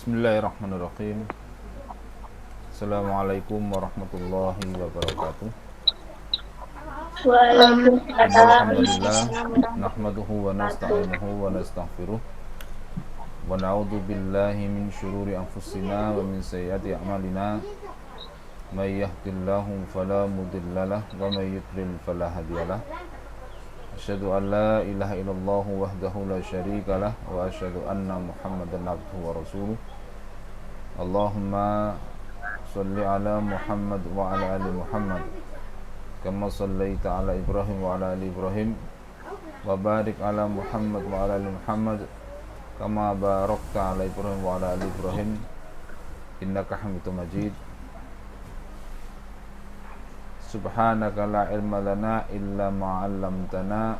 Bismillahirrahmanirrahim. Assalamualaikum warahmatullahi wabarakatuh. Innal Waalaikumsalam. hamdalillah nahmaduhu wa nasta'inuhu wa nastaghfiruh wa na'udzu billahi min syururi anfusina wa min sayyiati a'malina. May yahdihillahu fala mudhillalah wa may yudlil fala hadiyalah. Asyhadu an la ilaha illallah wahdahu la syarikalah wa asyhadu anna Muhammadan abduhu wa rasuluh. Allahumma shalli ala Muhammad wa ala ali Muhammad kama shallaita ala Ibrahim wa ala ali Ibrahim wa barik ala Muhammad wa ala ali Muhammad kama barakta ala Ibrahim wa ala ali Ibrahim innaka Hamidum Majid. Subhanaka la ilma lana illa ma 'allamtana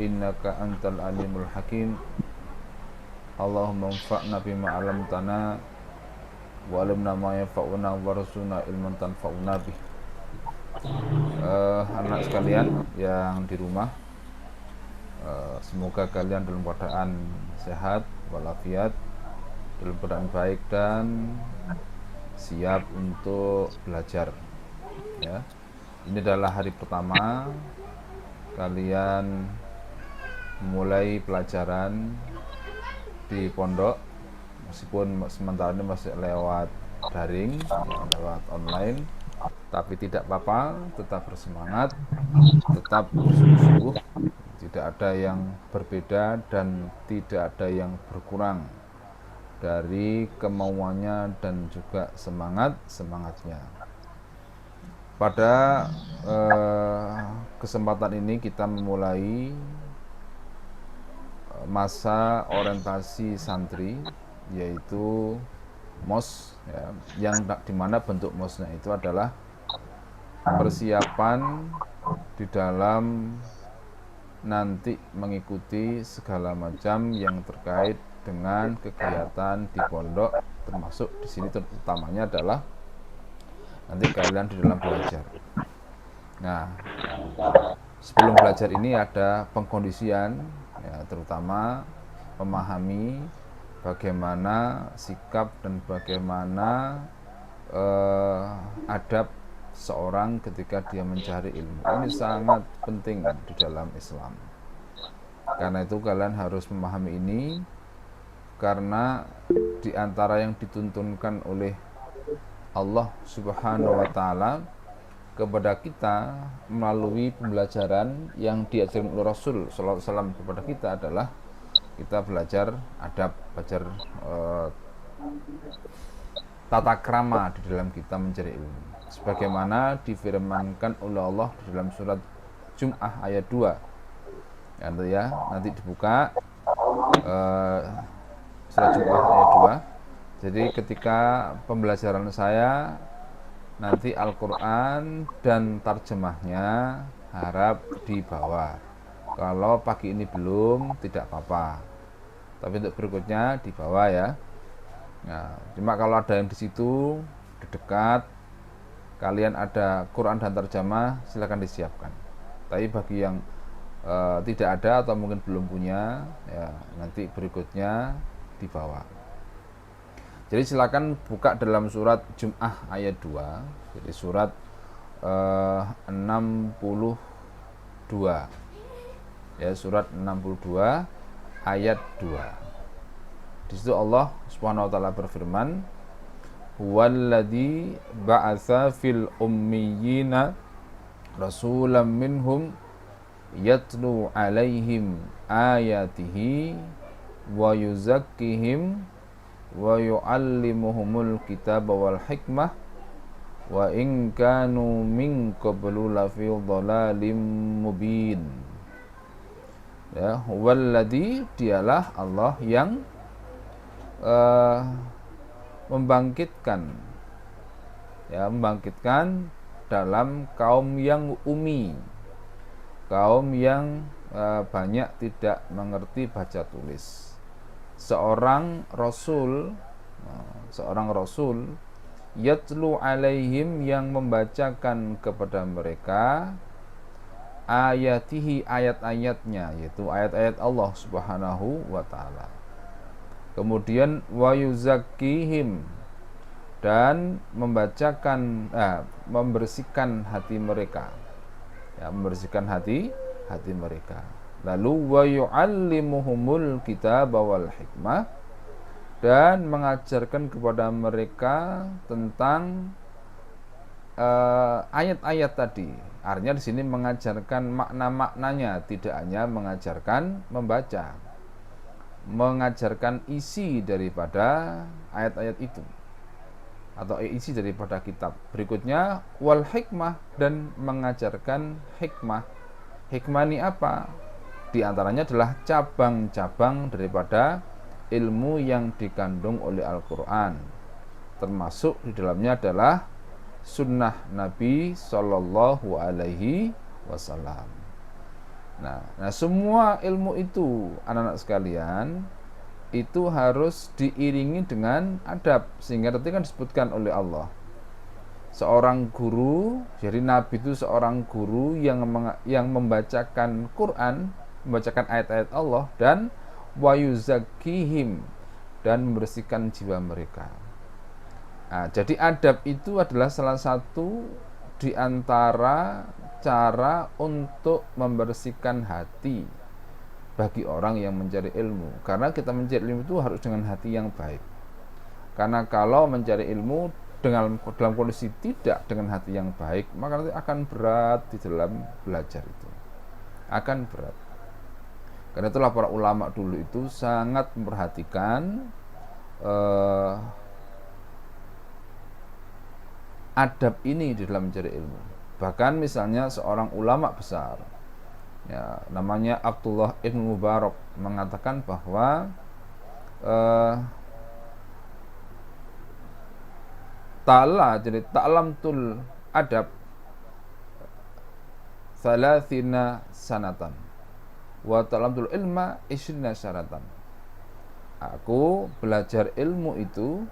innaka antal alimul hakim. Allahumma anfa'na bima 'allamtana wa 'allimna ma yanfa'una warzuqna ilman tanfa'una bih. Anak sekalian yang di rumah, semoga kalian dalam keadaan sehat walafiat, dalam keadaan baik dan siap untuk belajar. Ya, ini adalah hari pertama kalian mulai pelajaran di pondok, meskipun sementara ini masih lewat daring, lewat online, tapi tidak apa-apa, tetap bersemangat, tetap bersungguh-sungguh, tidak ada yang berbeda dan tidak ada yang berkurang dari kemauannya dan juga semangatnya. Pada kesempatan ini kita memulai masa orientasi santri, yaitu MOS, ya, yang dimana bentuk MOS-nya itu adalah persiapan di dalam nanti mengikuti segala macam yang terkait dengan kegiatan di pondok, termasuk di sini utamanya adalah nanti kalian di dalam belajar. Nah, sebelum belajar ini ada pengkondisian, ya, terutama memahami bagaimana sikap dan bagaimana adab seorang ketika dia mencari ilmu. Ini sangat penting di dalam Islam. Karena itu kalian harus memahami ini, karena di antara yang dituntunkan oleh Allah Subhanahu wa Ta'ala kepada kita melalui pembelajaran yang diajarkan oleh Rasul Sallallahu Alaihi Wasallam kepada kita adalah kita belajar adab, belajar tata krama di dalam kita mencari ilmu, sebagaimana difirmankan oleh Allah di dalam surat Jum'ah ayat 2. Ya, nanti dibuka surat Jum'ah ayat 2. Jadi ketika pembelajaran saya nanti Al-Quran dan tarjemahnya harap dibawa. Kalau pagi ini belum, tidak apa-apa, tapi untuk berikutnya dibawa ya. Nah, cuma kalau ada yang di situ di dekat kalian ada Quran dan tarjemah, silakan disiapkan. Tapi bagi yang tidak ada atau mungkin belum punya, ya nanti berikutnya dibawa. Jadi silakan buka dalam surat Jum'ah ayat 2. Jadi surat 62. Ya, surat 62 ayat 2. Di situ Allah Subhanahu wa taala berfirman, "Huwallazi ba'atsa fil ummiyina rasulam minhum yatlu 'alaihim ayatihi wa yuzakkihim wa yu'allimuhumul kitaba wal hikmah wa in kanu min qablu lafi dhalalim mubin." Ya, walladzi, dialah Allah yang membangkitkan dalam kaum yang umi, kaum yang banyak tidak mengerti baca tulis, seorang rasul yatlu alaihim, yang membacakan kepada mereka ayatihi, ayat-ayatnya, yaitu ayat-ayat Allah Subhanahu wa taala. Kemudian wa yuzakkihim, dan membersihkan hati mereka, ya, membersihkan hati mereka. Lalu wa yu'allimuhumul kitab wal hikmah, dan mengajarkan kepada mereka tentang ayat-ayat tadi. Artinya di sini mengajarkan makna-maknanya, tidak hanya mengajarkan membaca, mengajarkan isi daripada ayat-ayat itu atau isi daripada kitab. Berikutnya wal hikmah, dan mengajarkan hikmah. Hikmah ini apa? Di antaranya adalah cabang-cabang daripada ilmu yang dikandung oleh Al-Quran, termasuk di dalamnya adalah sunnah Nabi Shallallahu Alaihi Wasallam. Nah, semua ilmu itu, anak-anak sekalian, itu harus diiringi dengan adab, sehingga nanti kan disebutkan oleh Allah, seorang guru, jadi Nabi itu seorang guru yang membacakan Quran, membacakan ayat-ayat Allah, dan wa yuzakkihim, dan membersihkan jiwa mereka. Nah, jadi adab itu adalah salah satu di antara cara untuk membersihkan hati bagi orang yang mencari ilmu. Karena kita mencari ilmu itu harus dengan hati yang baik. Karena kalau mencari ilmu dalam kondisi tidak dengan hati yang baik, maka nanti akan berat di dalam belajar itu. Akan berat. Karena itulah para ulama dulu itu sangat memperhatikan adab ini di dalam mencari ilmu. Bahkan misalnya seorang ulama besar, ya, namanya Abdullah ibn Mubarak, mengatakan bahwa jadi ta'lamtul adab thalathina sanatan wa ta'lamtul ilma 20 syaratan. Aku belajar ilmu itu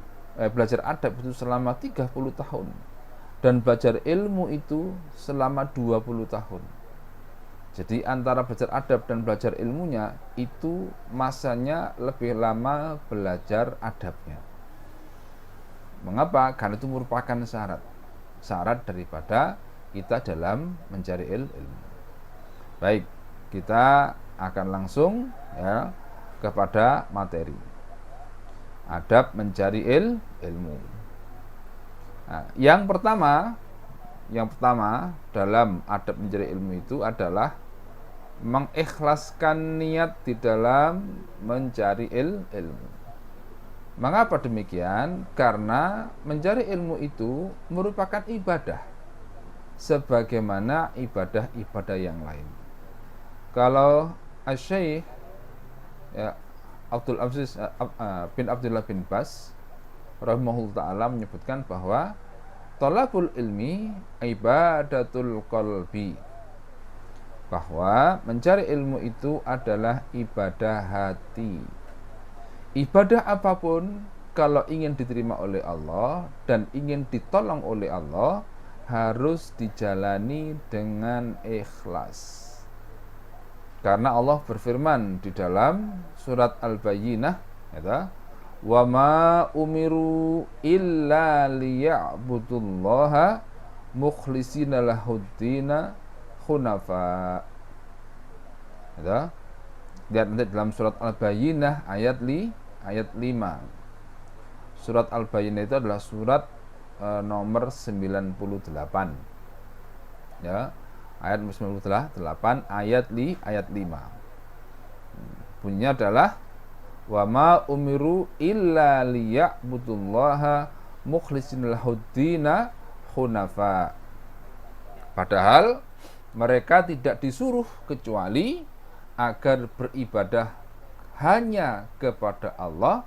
belajar adab itu selama 30 tahun, dan belajar ilmu itu selama 20 tahun. Jadi antara belajar adab dan belajar ilmunya itu masanya lebih lama belajar adabnya. Mengapa? Karena itu merupakan syarat daripada kita dalam mencari ilmu. Baik, kita akan langsung, ya, kepada materi adab mencari ilmu. Nah, yang pertama dalam adab mencari ilmu itu adalah mengikhlaskan niat di dalam mencari ilmu. Mengapa demikian? Karena mencari ilmu itu merupakan ibadah, sebagaimana ibadah-ibadah yang lain. Kalau Asy-Syaikh, ya, Abdul Aziz bin Abdullah bin Bas rahimahullah ta'ala menyebutkan bahwa thalabul ilmi ibadatul qalbi, bahwa mencari ilmu itu adalah ibadah hati. Ibadah apapun kalau ingin diterima oleh Allah dan ingin ditolong oleh Allah harus dijalani dengan ikhlas. Karena Allah berfirman di dalam surat Al-Bayyinah, ya, wa ma umiru illa liya'budullaha mukhlishina lahuddina hunafa. Ya. Lihat nanti dalam surat Al-Bayyinah ayat 5. Surat Al-Bayyinah itu adalah surat nomor 98. Ya. Ayat 98 ayat 5. Bunyinya adalah wa ma umiru illa liya'budullaha mukhlishina lahuddina hunafa. Padahal mereka tidak disuruh kecuali agar beribadah hanya kepada Allah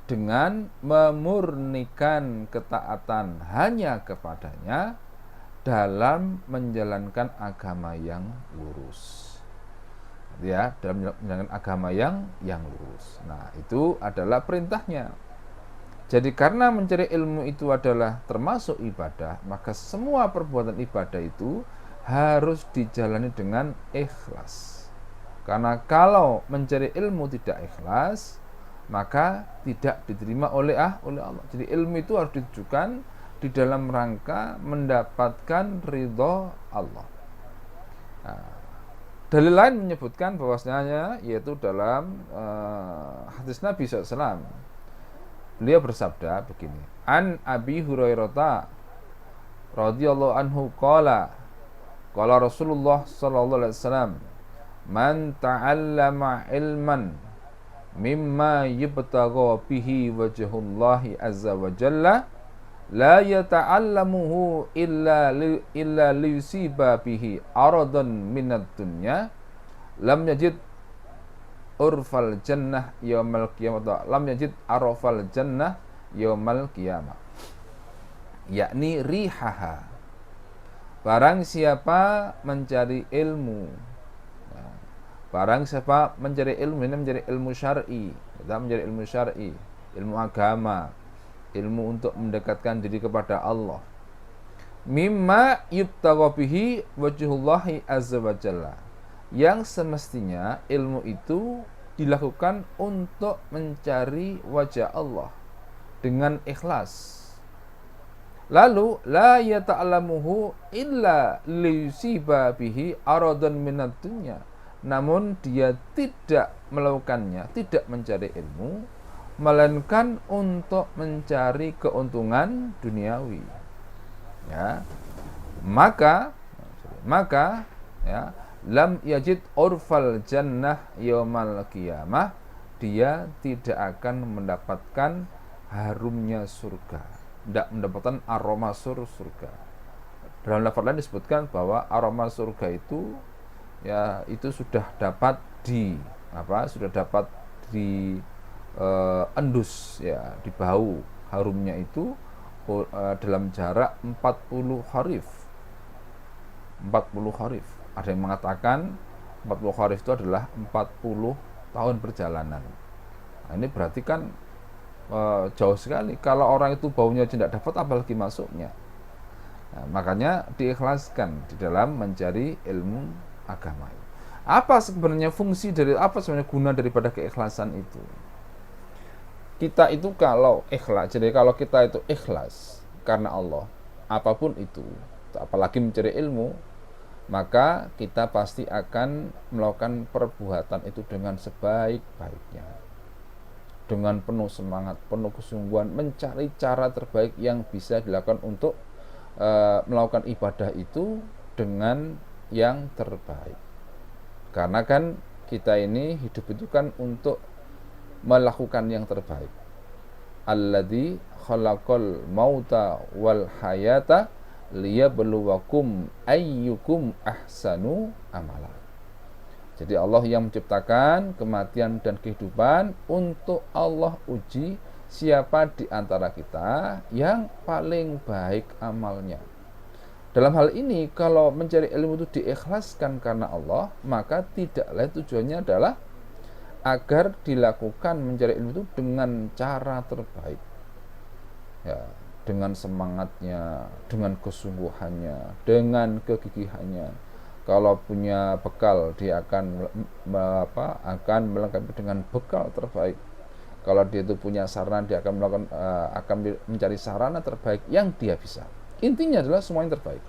dengan memurnikan ketaatan hanya kepadanya dalam menjalankan agama yang lurus. Ya, dalam menjalankan agama yang lurus. Nah, itu adalah perintahnya. Jadi karena mencari ilmu itu adalah termasuk ibadah, maka semua perbuatan ibadah itu harus dijalani dengan ikhlas. Karena kalau mencari ilmu tidak ikhlas, maka tidak diterima oleh Allah. Jadi ilmu itu harus ditujukan di dalam rangka mendapatkan ridho Allah. Nah, dalil lain menyebutkan bahwasanya yaitu dalam hadis Nabi SAW. Beliau bersabda begini, An Abi Hurairah radhiyallahu anhu qala Rasulullah sallallahu alaihi wasallam, man ta'allama ilman mimma yubtagha bihi wajhullahi azza wa jalla la yata'allamuhu illa liyusiba bihi aradan minad dunya lam yajid urfal jannah yaumal qiyamah, lam yajid arfal jannah yaumal qiyamah, yakni rihaha. Barang siapa mencari ilmu, barang siapa mencari ilmu, ini mencari ilmu syar'i, kita mencari ilmu syar'i, ilmu agama, ilmu untuk mendekatkan diri kepada Allah, mimma yubtagha bihi wajhullahi azza wa jalla, yang semestinya ilmu itu dilakukan untuk mencari wajah Allah dengan ikhlas. Lalu la yata'lamuhu illa liyusiba bihi aradan minad dunya, namun dia tidak melakukannya, tidak mencari ilmu melainkan untuk mencari keuntungan duniawi. Ya. Maka ya, lam yajid urfal jannah yaumal qiyamah, dia tidak akan mendapatkan harumnya surga, tidak mendapatkan aroma surga. Dalam lafaz lain disebutkan bahwa aroma surga itu ya itu sudah dapat endus ya, di bau harumnya itu dalam jarak 40 kharif. Ada yang mengatakan 40 kharif itu adalah 40 tahun perjalanan. Nah, ini berarti kan jauh sekali. Kalau orang itu baunya tidak dapat, apalagi masuknya. Nah, makanya diikhlaskan di dalam mencari ilmu agama. Apa sebenarnya sebenarnya guna daripada keikhlasan itu? Kita itu kalau ikhlas, jadi kalau kita itu ikhlas karena Allah, apapun itu, apalagi mencari ilmu, maka kita pasti akan melakukan perbuatan itu dengan sebaik-baiknya, dengan penuh semangat, penuh kesungguhan, mencari cara terbaik yang bisa dilakukan untuk melakukan ibadah itu dengan yang terbaik. Karena kan kita ini hidup itu kan untuk melakukan yang terbaik. Alladzi khalaqal mauta wal hayata liyabluwakum ayyukum ahsanu amala. Jadi Allah yang menciptakan kematian dan kehidupan untuk Allah uji siapa di antara kita yang paling baik amalnya. Dalam hal ini kalau mencari ilmu itu diikhlaskan karena Allah, maka tidak lain tujuannya adalah agar dilakukan mencari ilmu itu dengan cara terbaik, ya, dengan semangatnya, dengan kesungguhannya, dengan kegigihannya. Kalau punya bekal, dia akan melengkapi dengan bekal terbaik. Kalau dia itu punya sarana, dia akan mencari sarana terbaik yang dia bisa. Intinya adalah semuanya terbaik.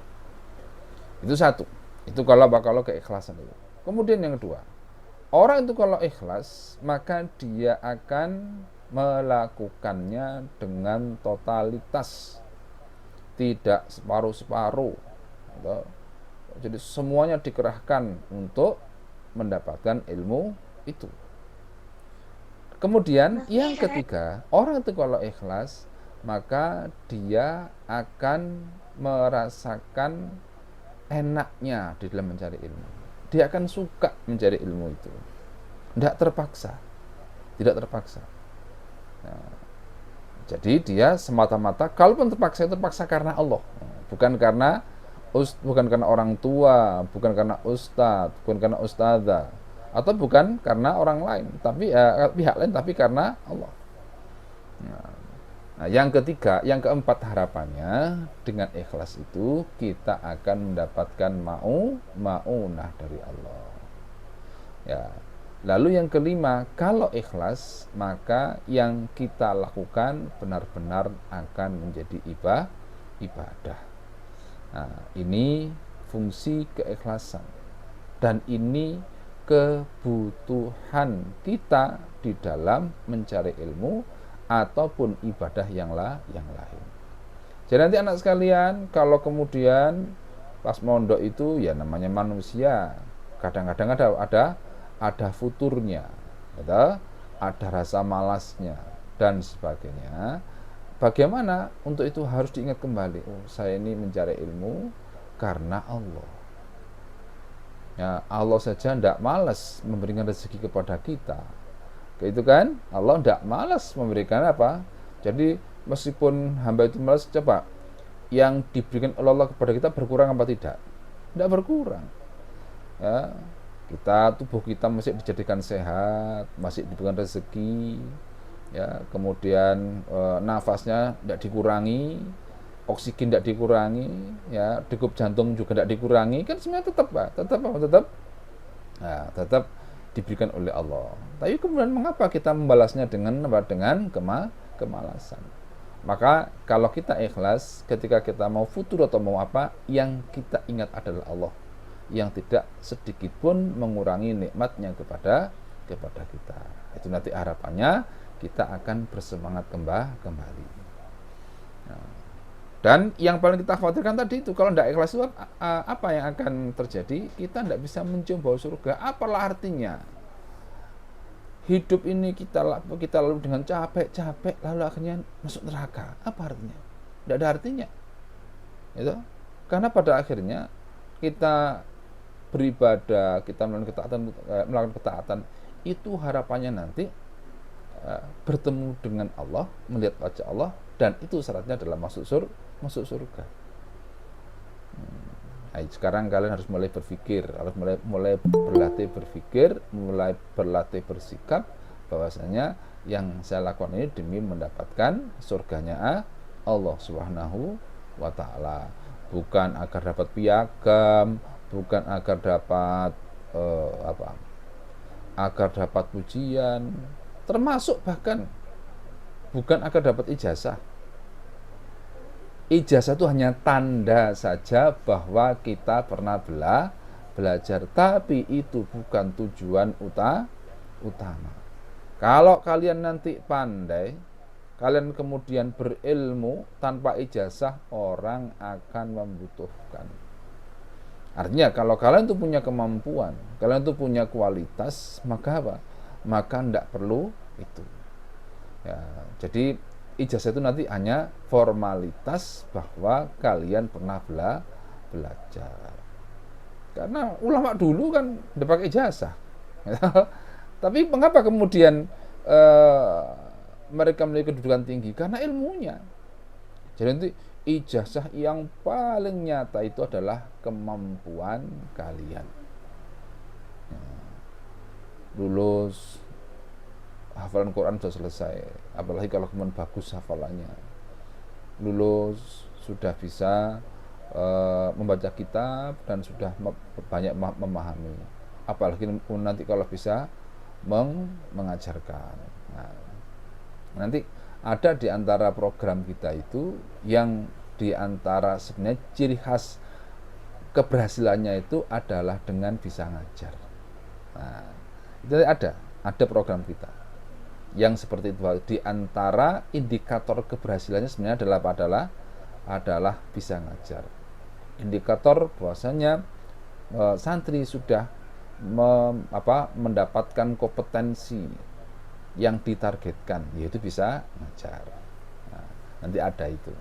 Itu satu. Itu kalau keikhlasan itu. Kemudian yang kedua, orang itu kalau ikhlas, maka dia akan melakukannya dengan totalitas, tidak separuh-separuh. Jadi semuanya dikerahkan untuk mendapatkan ilmu itu. Kemudian yang ketiga, orang itu kalau ikhlas, maka dia akan merasakan enaknya di dalam mencari ilmu. Dia akan suka mencari ilmu itu, tidak terpaksa. Nah, jadi dia semata-mata, kalaupun terpaksa karena Allah, bukan karena orang tua, bukan karena ustadz, bukan karena ustadzah, atau bukan karena orang lain, tapi pihak lain, tapi karena Allah. Nah, yang keempat harapannya dengan ikhlas itu kita akan mendapatkan ma'unah dari Allah. Ya, Lalu yang kelima, kalau ikhlas, maka yang kita lakukan benar-benar akan menjadi ibadah. Nah, ini fungsi keikhlasan. Dan ini kebutuhan kita di dalam mencari ilmu ataupun ibadah yang lain. Jadi nanti anak sekalian, kalau kemudian pas mondok itu ya namanya manusia, kadang-kadang ada futurnya, ada rasa malasnya dan sebagainya. Bagaimana untuk itu harus diingat kembali, oh saya ini mencari ilmu karena Allah. Ya, Allah saja tidak malas memberikan rezeki kepada kita. Itu kan? Allah tidak malas memberikan apa? Jadi meskipun hamba itu malas, coba yang diberikan oleh Allah kepada kita berkurang apa tidak? Tidak berkurang. Ya, tubuh kita masih dijadikan sehat, masih diberikan rezeki, ya, kemudian nafasnya tidak dikurangi, oksigen tidak dikurangi, ya, degup jantung juga tidak dikurangi, kan semuanya tetap diberikan oleh Allah. Tapi kemudian mengapa kita membalasnya dengan kemalasan? Maka kalau kita ikhlas, ketika kita mau futur atau mau apa, yang kita ingat adalah Allah, yang tidak sedikit pun mengurangi nikmatnya kepada kita. Itu nanti harapannya kita akan bersemangat kembali. Nah, dan yang paling kita khawatirkan tadi itu, kalau tidak ikhlas itu apa yang akan terjadi? Kita tidak bisa mencium bau surga. Apalah artinya? Hidup ini kita lalui dengan capek lalu akhirnya masuk neraka. Apa artinya? Tidak ada artinya. Gitu? Karena pada akhirnya kita beribadah, kita melakukan ketaatan, itu harapannya nanti bertemu dengan Allah, melihat wajah Allah, dan itu syaratnya adalah masuk surga. Sekarang kalian harus mulai berpikir, harus mulai berlatih berpikir, mulai berlatih bersikap bahwasanya yang saya lakukan ini demi mendapatkan surganya Allah Subhanahu wa taala, bukan agar dapat piagam, bukan agar dapat agar dapat pujian, termasuk bahkan bukan agar dapat ijazah. Ijazah itu hanya tanda saja bahwa kita pernah belajar, tapi itu bukan tujuan utama. Kalau kalian nanti pandai, kalian kemudian berilmu tanpa ijazah, orang akan membutuhkan. Artinya kalau kalian itu punya kemampuan, kalian itu punya kualitas, maka apa? Maka tidak perlu itu. Ya, jadi ijazah itu nanti hanya formalitas bahwa kalian pernah belajar. Karena ulama dulu kan udah pakai ijazah. Tapi mengapa kemudian mereka memiliki kedudukan tinggi? Karena ilmunya. Jadi nanti ijazah yang paling nyata itu adalah kemampuan kalian. Lulus, hafalan Quran sudah selesai, apalagi kalau kemudian bagus hafalannya, lulus sudah bisa membaca kitab dan sudah banyak memahami, apalagi nanti kalau bisa mengajarkan. Nah, nanti ada di antara program kita itu yang di antara sebenarnya ciri khas keberhasilannya itu adalah dengan bisa ngajar. Nah, itu ada program kita yang seperti itu. Di antara indikator keberhasilannya sebenarnya adalah bisa ngajar. Indikator bahwasanya santri sudah mendapatkan kompetensi yang ditargetkan, yaitu bisa ngajar. Nah, nanti ada itu.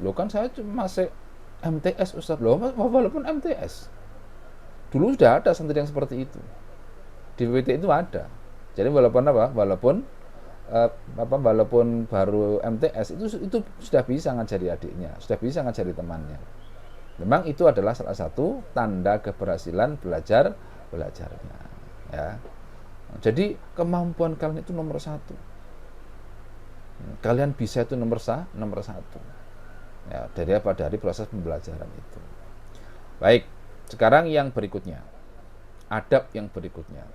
Loh kan saya cuma masih MTS Ustaz. Loh, walaupun MTS dulu sudah ada santri yang seperti itu. Di WT itu ada. Jadi walaupun baru MTS itu sudah bisa ngajari adiknya, sudah bisa ngajari temannya. Memang itu adalah salah satu tanda keberhasilan belajarnya, ya. Jadi kemampuan kalian itu nomor satu. Kalian bisa itu nomor satu. Ya, dari proses pembelajaran itu. Baik, sekarang yang berikutnya, adab yang berikutnya.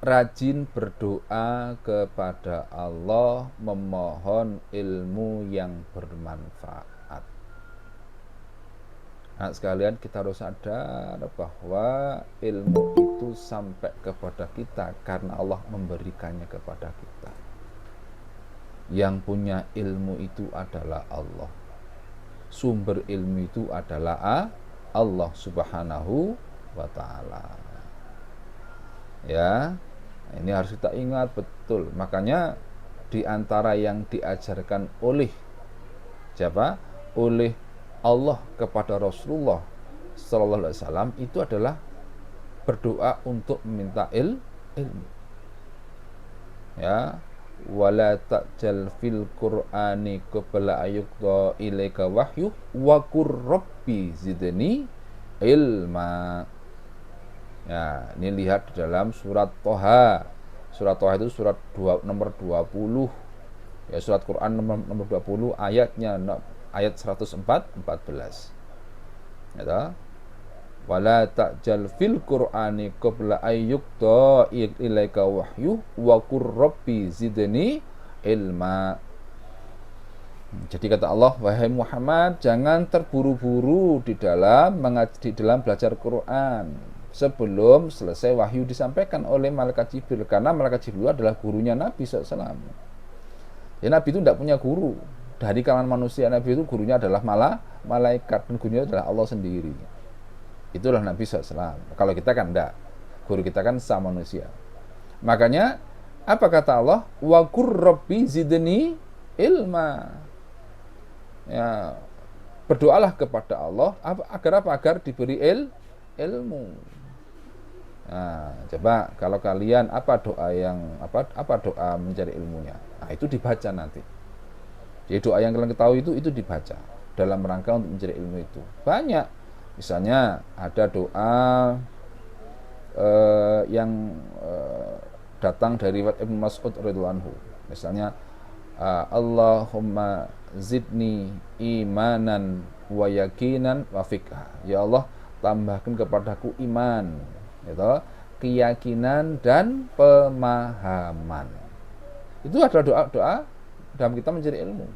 rajin berdoa kepada Allah, memohon ilmu yang bermanfaat. Nah, sekalian kita harus sadar bahwa ilmu itu sampai kepada kita karena Allah memberikannya kepada kita. Yang punya ilmu itu adalah Allah. Sumber ilmu itu adalah Allah Subhanahu wa ta'ala. Ya, ini harus kita ingat betul. Makanya di antara yang diajarkan oleh siapa? Oleh Allah kepada Rasulullah sallallahu alaihi wasallam itu adalah berdoa untuk meminta ilmu. Ya, wala ta'jal fil qur'ani qabla ayyuqda ilaika wahyu wa qur rabbi zidni ilma. Ya, ini lihat di dalam surat Toha. Surat Toha itu surat nomor 20. Ya, surat Quran nomor 20 ayatnya ayat 114. Ya, wala ta'jal fil qur'ani qabla ayyuqda ilaika wahyu wa qur rabbi zidni ilma. Jadi kata Allah, wahai Muhammad, jangan terburu-buru di dalam belajar Quran sebelum selesai wahyu disampaikan oleh malaikat Jibril, karena malaikat Jibril adalah gurunya Nabi SAW. Ya, Nabi itu tidak punya guru. Dari kalangan manusia, Nabi itu gurunya adalah malaikat, dan gurunya adalah Allah sendiri. Itulah Nabi SAW. Kalau kita kan enggak, guru kita kan sama manusia. Makanya apa kata Allah? Wa qur rabbi zidni ilma. Ya, berdoalah kepada Allah agar apa? Agar diberi ilmu. Nah, coba kalau kalian apa doa mencari ilmunya? Nah, itu dibaca nanti. Jadi doa yang kalian ketahui itu dibaca dalam rangka untuk mencari ilmu itu. Banyak. Misalnya ada doa yang datang dari Ibnu Mas'ud radhiyallahu anhu. Misalnya Allahumma zidni imanan wa yaqinan wa fiqha. Ya Allah, tambahkan kepadaku iman, gitu, keyakinan dan pemahaman. Itu adalah doa dalam kita mencari ilmu.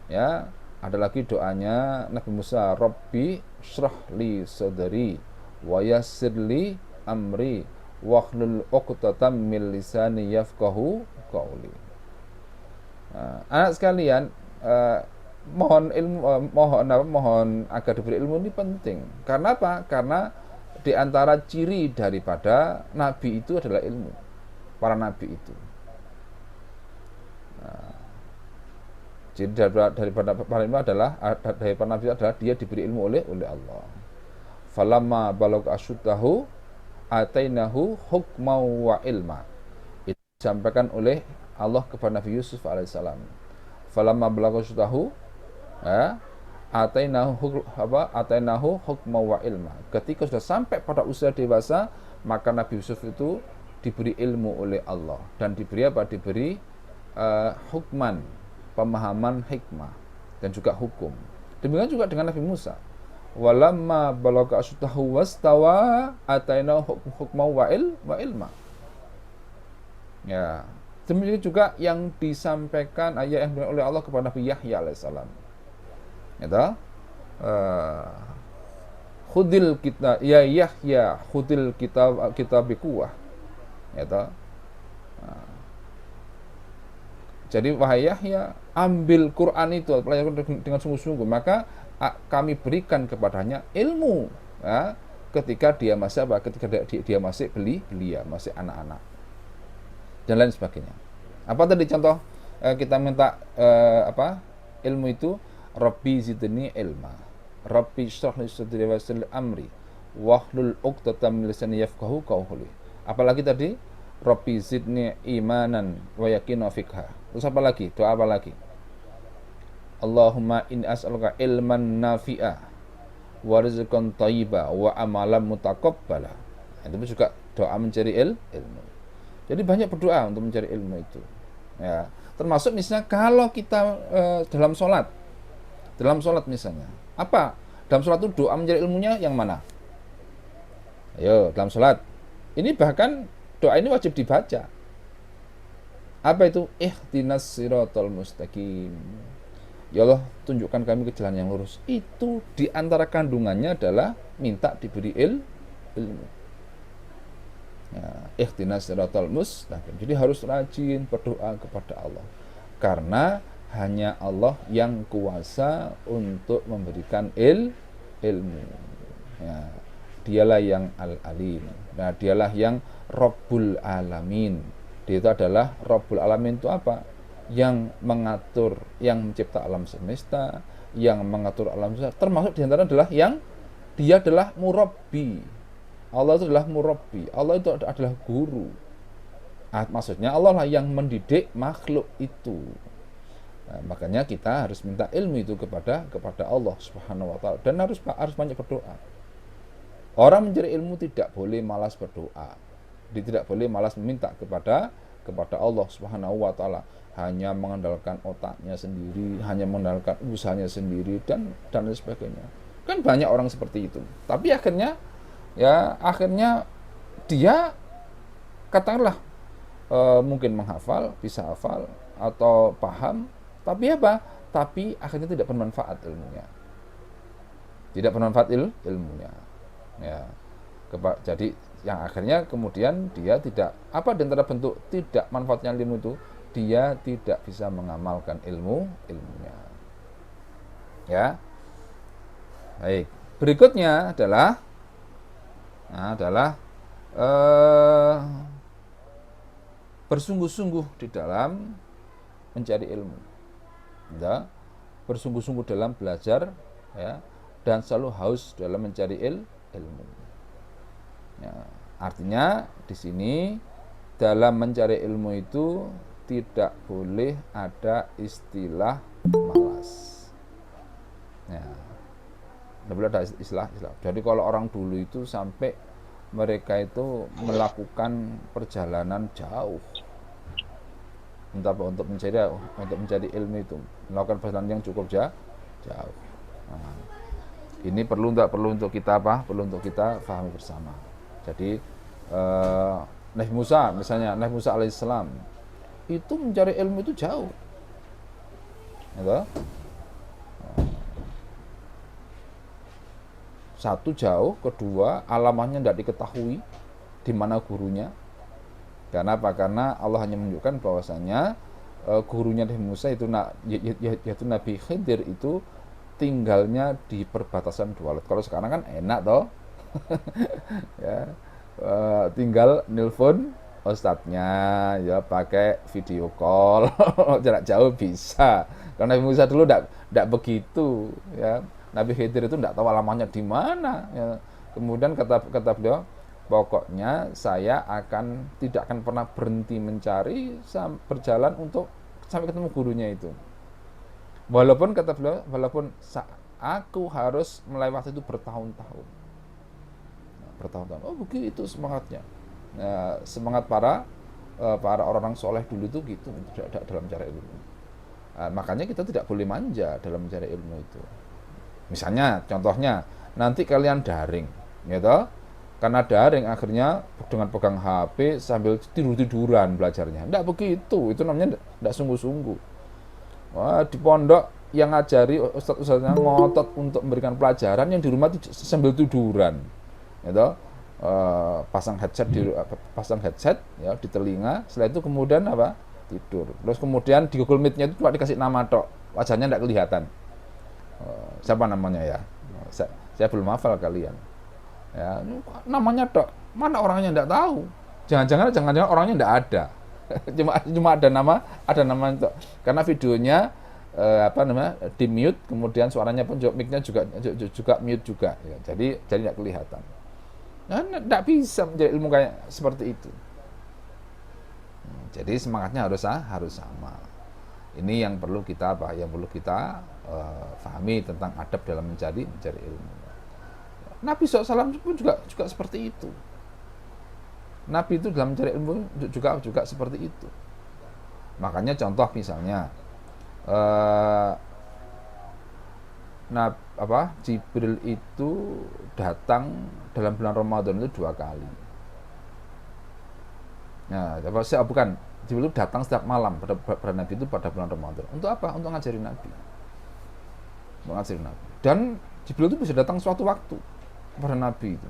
Ya, ada lagi doanya Nabi Musa, Rabbi shrah li sadri wa yassir li amri wahlul 'uqdatam min lisani yafqahu qawli. Nah, anak sekalian, mohon agar diberi ilmu ini penting. Karena apa? Karena di antara ciri daripada nabi itu adalah ilmu. Para nabi itu. Jadi daripada para ilmu adalah daripada nabi adalah dia diberi ilmu oleh Allah. Falamma balagha asyuddahu atainahu hukman wa ilma. Itu disampaikan oleh Allah kepada Nabi Yusuf alaihissalam. Falamma balagha asyuddahu atainahu hukman wa ilma. Ketika sudah sampai pada usia dewasa, maka Nabi Yusuf itu diberi ilmu oleh Allah dan diberi apa? Diberi hukman, pemahaman hikmah dan juga hukum. Demikian juga dengan Nabi Musa. Walamma balagha asyuddahu wastawa atainahu hukman wa ilma. Ya, demikian juga yang disampaikan ayat yang oleh Allah kepada Nabi Yahya alaihissalam. Ya, khudil kita ya Yahya khudil kita bikuah. Ya, jadi wahai Yahya, ambil Quran itu, pelajari dengan sungguh-sungguh, maka kami berikan kepadanya ilmu, ya, ketika dia masih apa? Ketika dia masih belia, masih anak-anak, dan lain sebagainya. Apa tadi contoh kita minta ilmu itu? Rabbi zidni ilma, Rabbi shrah li sadri wa yassir li amri wahlul 'uqdatam min lisani yafqahu qawli. Apalagi tadi? Rabbi zidni imanan wa yaqinan fiqha. Terus apa lagi? Doa apa lagi? Allahumma inni as'aluka ilman nafi'a wa rizqan thayyiba wa amalan mutaqabbala. Itu juga doa mencari ilmu. Jadi banyak berdoa untuk mencari ilmu itu. Ya, termasuk misalnya kalau kita dalam sholat misalnya. Apa? Dalam sholat itu doa mencari ilmunya yang mana? Ayo, dalam sholat. Ini bahkan doa ini wajib dibaca. Apa itu? Ihdinas siratal mustaqim. Ya Allah, tunjukkan kami ke jalan yang lurus. Itu di antara kandungannya adalah minta diberi ilmu. Ya, ihdinas siratal mustaqim. Jadi harus rajin berdoa kepada Allah. Karena hanya Allah yang kuasa untuk memberikan ilmu. Ya, dialah yang al-alim. Nah, dialah yang Rabbul Alamin. Dia itu adalah Rabbul Alamin itu apa? Yang mengatur, yang mencipta alam semesta, yang mengatur alam semesta. Termasuk diantara adalah yang dia adalah murabbi. Allah itu adalah murabbi. Allah itu adalah guru. Maksudnya Allah lah yang mendidik makhluk itu. Nah, makanya kita harus minta ilmu itu kepada Allah Subhanahu wa taala dan harus banyak berdoa. Orang mencari ilmu tidak boleh malas berdoa. Dia tidak boleh malas meminta kepada Allah Subhanahu wa taala, hanya mengandalkan otaknya sendiri, hanya mengandalkan usahanya sendiri dan lain sebagainya. Kan banyak orang seperti itu. Tapi akhirnya dia katakanlah mungkin menghafal, bisa hafal atau paham, tapi apa? Tapi akhirnya tidak bermanfaat ilmunya. Tidak bermanfaat ilmunya. Ya. Jadi yang akhirnya kemudian dia tidak di antara bentuk tidak manfaatnya ilmu itu, dia tidak bisa mengamalkan ilmunya. Ya. Baik. Berikutnya adalah bersungguh-sungguh di dalam mencari ilmu. Ya. Bersungguh-sungguh dalam belajar, ya, dan selalu haus dalam mencari ilmu. Ya, artinya di sini dalam mencari ilmu itu tidak boleh ada istilah malas. Ya, tidak boleh ada istilah. Jadi kalau orang dulu itu sampai mereka itu melakukan perjalanan jauh, entah untuk mencari ilmu itu, melakukan perjalanan yang cukup jauh. Nah, ini perlu untuk kita pahami bersama. Jadi Nabi Musa misalnya, Nabi Musa alaihissalam itu mencari ilmu itu jauh, ya. Satu jauh, kedua alamanya tidak diketahui di mana gurunya. Karena apa? Karena Allah hanya menunjukkan bahwasanya gurunya Nabi Musa itu yaitu Nabi Khidir itu tinggalnya di perbatasan dua laut. Kalau sekarang kan enak toh. Ya, tinggal nelpon ustadznya, ya pakai video call jarak jauh bisa. Karena Nabi Musa dulu tidak begitu, ya. Nabi Khidir itu tidak tahu alamatnya di mana, ya. Kemudian kata beliau, pokoknya saya tidak akan pernah berhenti mencari berjalan untuk sampai ketemu gurunya itu. Walaupun kata beliau, aku harus melewati itu bertahun-tahun. Oh begitu semangatnya. Nah, semangat para orang-orang soleh dulu itu gitu dalam mencari ilmu. Nah, makanya kita tidak boleh manja dalam mencari ilmu itu. Misalnya, contohnya nanti kalian daring, gitu. Karena daring akhirnya dengan pegang HP sambil tiduran belajarnya. Tidak begitu, itu namanya tidak sungguh-sungguh. Wah, di pondok yang ngajari ustadz-ustadznya ngotot untuk memberikan pelajaran, yang di rumah sambil tiduran. Gitu. Pasang headset ya di telinga, setelah itu kemudian tidur. Terus kemudian di Google Meet-nya itu cuma dikasih nama tok, wajahnya tidak kelihatan. Siapa namanya ya? Saya belum hafal kalian. Ya, namanya tok, mana orangnya tidak tahu. Jangan-jangan orangnya tidak ada. cuma ada nama tok. Karena videonya di mute, kemudian suaranya pun mic-nya juga mute juga, ya. Jadi tidak kelihatan. Nah, tidak bisa menjadi ilmu kayak seperti itu. Jadi semangatnya harus sama. Ini yang perlu kita pahami tentang adab dalam mencari ilmu. Nabi SAW pun juga seperti itu. Nabi itu dalam mencari ilmu juga seperti itu. Makanya contoh misalnya Jibril itu datang dalam bulan Ramadan itu 2 kali. Nah, bukan, Jibril datang setiap malam pada Nabi itu pada bulan Ramadan. Untuk apa? Untuk ngajarin Nabi. Untuk ngajarin Nabi. Dan Jibril itu bisa datang suatu waktu kepada Nabi itu.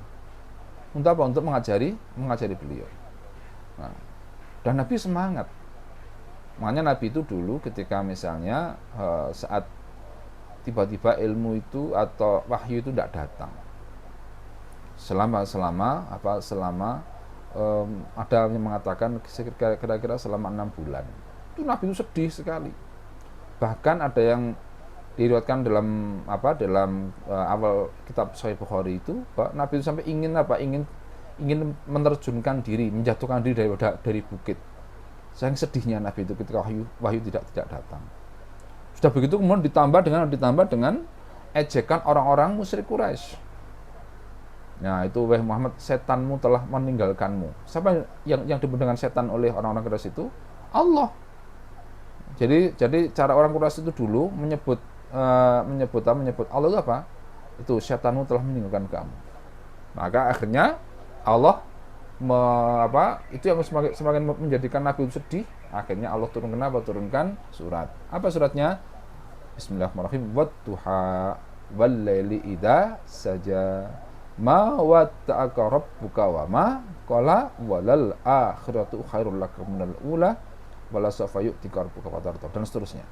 Untuk apa? Untuk mengajari beliau. Nah, dan Nabi semangat. Makanya Nabi itu dulu ketika misalnya saat tiba-tiba ilmu itu atau wahyu itu tidak datang, selama ada yang mengatakan kira-kira selama 6 bulan itu Nabi itu sedih sekali. Bahkan ada yang diriwayatkan dalam awal kitab Sahih Bukhari itu, Pak, Nabi itu sampai ingin menerjunkan diri, menjatuhkan diri dari bukit. Saking sedihnya Nabi itu ketika wahyu tidak datang. Sudah begitu kemudian ditambah dengan ejekan orang-orang musyrik Quraisy. Nah, itu wahai Muhammad, setanmu telah meninggalkanmu. Siapa yang disebut dengan setan oleh orang-orang Quraisy itu? Allah. Jadi cara orang Quraisy itu dulu menyebut Allah itu apa? Itu setanmu telah meninggalkan kamu. Maka akhirnya Allah itu yang semakin menjadikan Nabi itu sedih. Akhirnya Allah turunkan surat. Apa suratnya? Bismillahirrahmanirrahim. Wadduha wallaili idza saja ma watta'aka rabbuka wa ma qala walal akhiratu khairul laka minal ula wala sawfa yu'tika rabbuka fatarda, dan seterusnya.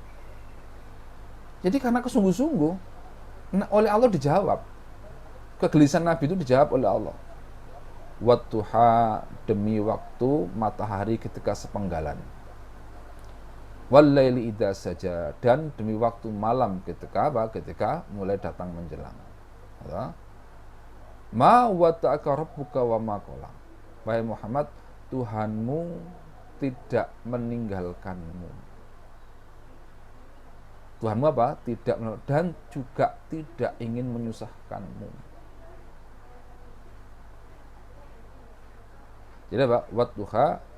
Jadi karena kesungguh-sungguh oleh Allah dijawab. Kegelisahan Nabi itu dijawab oleh Allah. Wadduha, demi waktu matahari ketika sepenggalan. Wallaili idza saja, dan demi waktu malam ketika mulai datang menjelang. Ma watta'aka rabbuka wa ma qala. Wahai Muhammad, Tuhanmu tidak meninggalkanmu. Tuhanmu apa? Dan juga tidak ingin menyusahkanmu. Jadi apa? Wadduha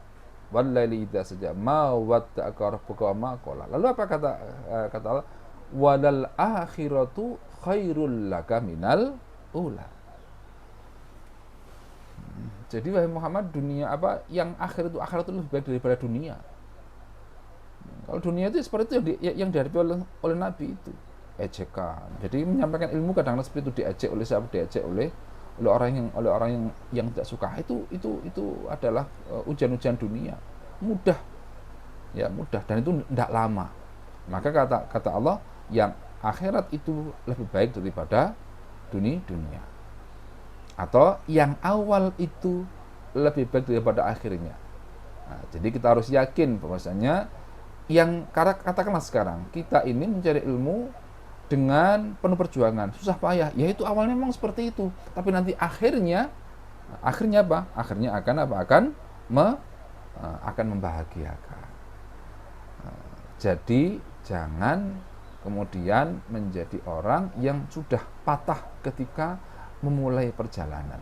wallaili idza saja ma watta'aka rabbuka wa ma qala. Lalu apa kata Allah? Walal akhiratu khairul laka minal ula. Jadi wahai Muhammad, dunia yang akhirat itu lebih baik daripada dunia. Kalau dunia itu seperti itu yang dihadapi oleh Nabi itu, ejekan. Jadi menyampaikan ilmu kadang-kadang seperti itu diejek oleh siapa? Diejek oleh orang yang tidak suka. Itu adalah ujian-ujian dunia. Mudah dan itu tidak lama. Maka kata Allah, yang akhirat itu lebih baik daripada dunia. Atau yang awal itu lebih baik daripada akhirnya. Nah, jadi kita harus yakin bahwasanya yang katakanlah sekarang kita ini mencari ilmu dengan penuh perjuangan, susah payah, ya itu awalnya memang seperti itu, tapi nanti akhirnya apa? Akhirnya akan membahagiakan. Jadi jangan kemudian menjadi orang yang sudah patah ketika memulai perjalanan.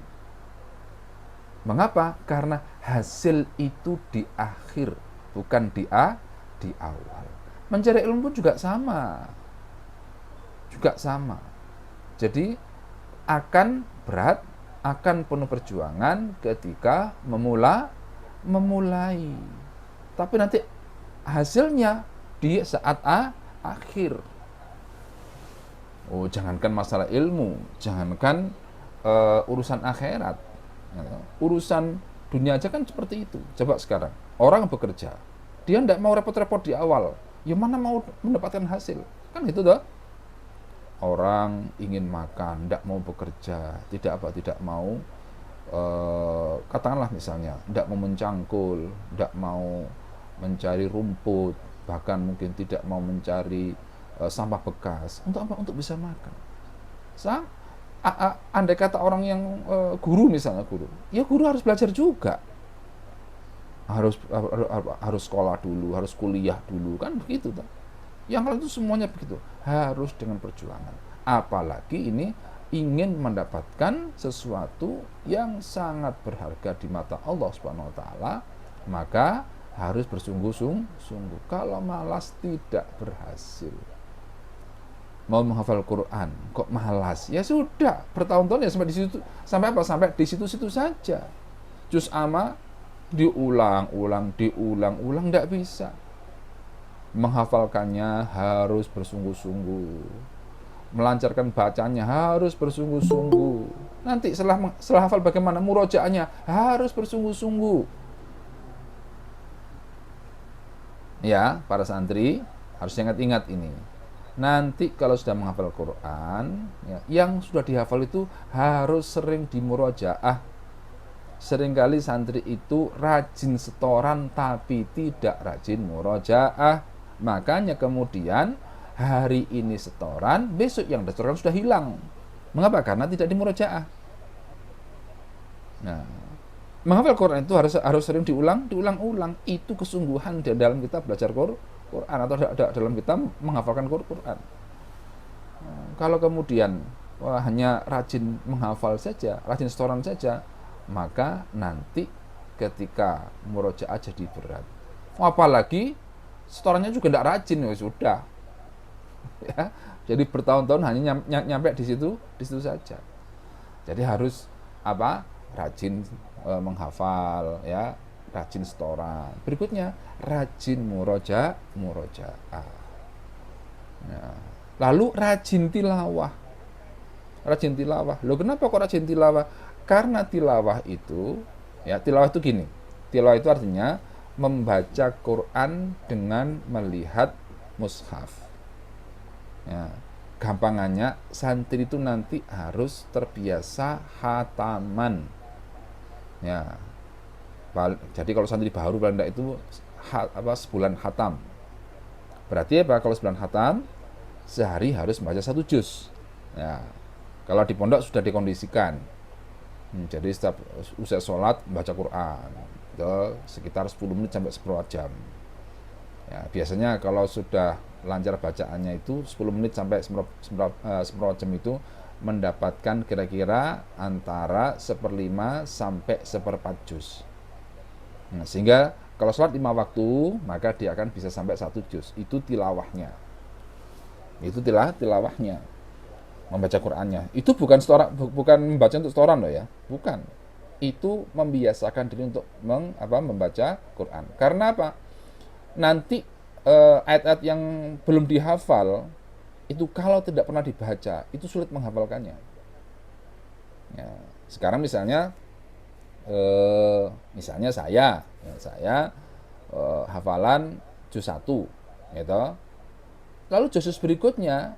Mengapa? Karena hasil itu di akhir, bukan di awal. Mencari ilmu juga sama. Jadi akan berat, akan penuh perjuangan ketika memulai. Tapi nanti hasilnya di saat akhir. Oh, jangankan masalah ilmu, jangankan urusan akhirat, urusan dunia aja kan seperti itu. Coba sekarang orang bekerja, dia tidak mau repot-repot di awal, ya mana mau mendapatkan hasil, kan itu toh. Orang ingin makan, tidak mau bekerja, tidak mau katakanlah misalnya tidak mau mencangkul, tidak mau mencari rumput, bahkan mungkin tidak mau mencari sampah bekas. Untuk apa? Untuk bisa makan. Andai kata orang yang guru misalnya, ya guru harus belajar juga, harus sekolah dulu, harus kuliah dulu, kan begitu toh. Yang lain itu semuanya begitu, harus dengan perjuangan. Apalagi ini ingin mendapatkan sesuatu yang sangat berharga di mata Allah Subhanahu wa taala, maka harus bersungguh-sungguh. Kalau malas tidak berhasil. Mau menghafal Quran kok malas, ya sudah, bertahun-tahun ya sampai di situ, sampai di situ saja. Juz amma Diulang-ulang, tidak bisa. Menghafalkannya harus bersungguh-sungguh, melancarkan bacanya harus bersungguh-sungguh. Nanti setelah hafal bagaimana murojaahnya harus bersungguh-sungguh. Ya, para santri harus ingat-ingat ini. Nanti kalau sudah menghafal Quran, ya, yang sudah dihafal itu harus sering dimurojaah. Seringkali santri itu rajin setoran tapi tidak rajin murojaah. Makanya kemudian hari ini setoran, besok yang setoran sudah hilang. Mengapa? Karena tidak dimurojaah. Nah, menghafal Quran itu harus sering diulang-ulang. Itu kesungguhan di dalam kita belajar Quran atau dalam kita menghafalkan Quran. Kalau kemudian hanya rajin menghafal saja, rajin setoran saja, maka nanti ketika murojaah jadi berat. Apalagi setorannya juga tidak rajin, ya sudah. Ya, jadi bertahun-tahun hanya nyampe di situ saja. Jadi harus rajin menghafal, ya, rajin setoran. Berikutnya rajin murojaah. Nah, lalu rajin tilawah. Loh, kenapa kok rajin tilawah? Karena tilawah itu gini. Tilawah itu artinya membaca Quran dengan melihat mushaf. Ya, gampangannya santri itu nanti harus terbiasa khataman. Ya. Jadi kalau santri baru Belanda itu sebulan khatam. Berarti kalau sebulan khatam sehari harus membaca 1 juz. Ya. Kalau di pondok sudah dikondisikan. Jadi setiap usai sholat membaca Quran. Itu sekitar 10 menit sampai 1 jam. Ya, biasanya kalau sudah lancar bacaannya itu 10 menit sampai 1 jam itu mendapatkan kira-kira antara 1/5 sampai 1/4 juz. Nah, sehingga kalau sholat 5 waktu, maka dia akan bisa sampai 1 juz. Itu tilawahnya. Tilawahnya. Membaca Qur'annya. Itu bukan membaca untuk setoran loh ya. Bukan. Itu membiasakan diri untuk membaca Qur'an. Karena apa? Nanti ayat-ayat yang belum dihafal itu kalau tidak pernah dibaca itu sulit menghafalkannya. Ya, sekarang misalnya saya hafalan juz 1 gitu. Lalu juz berikutnya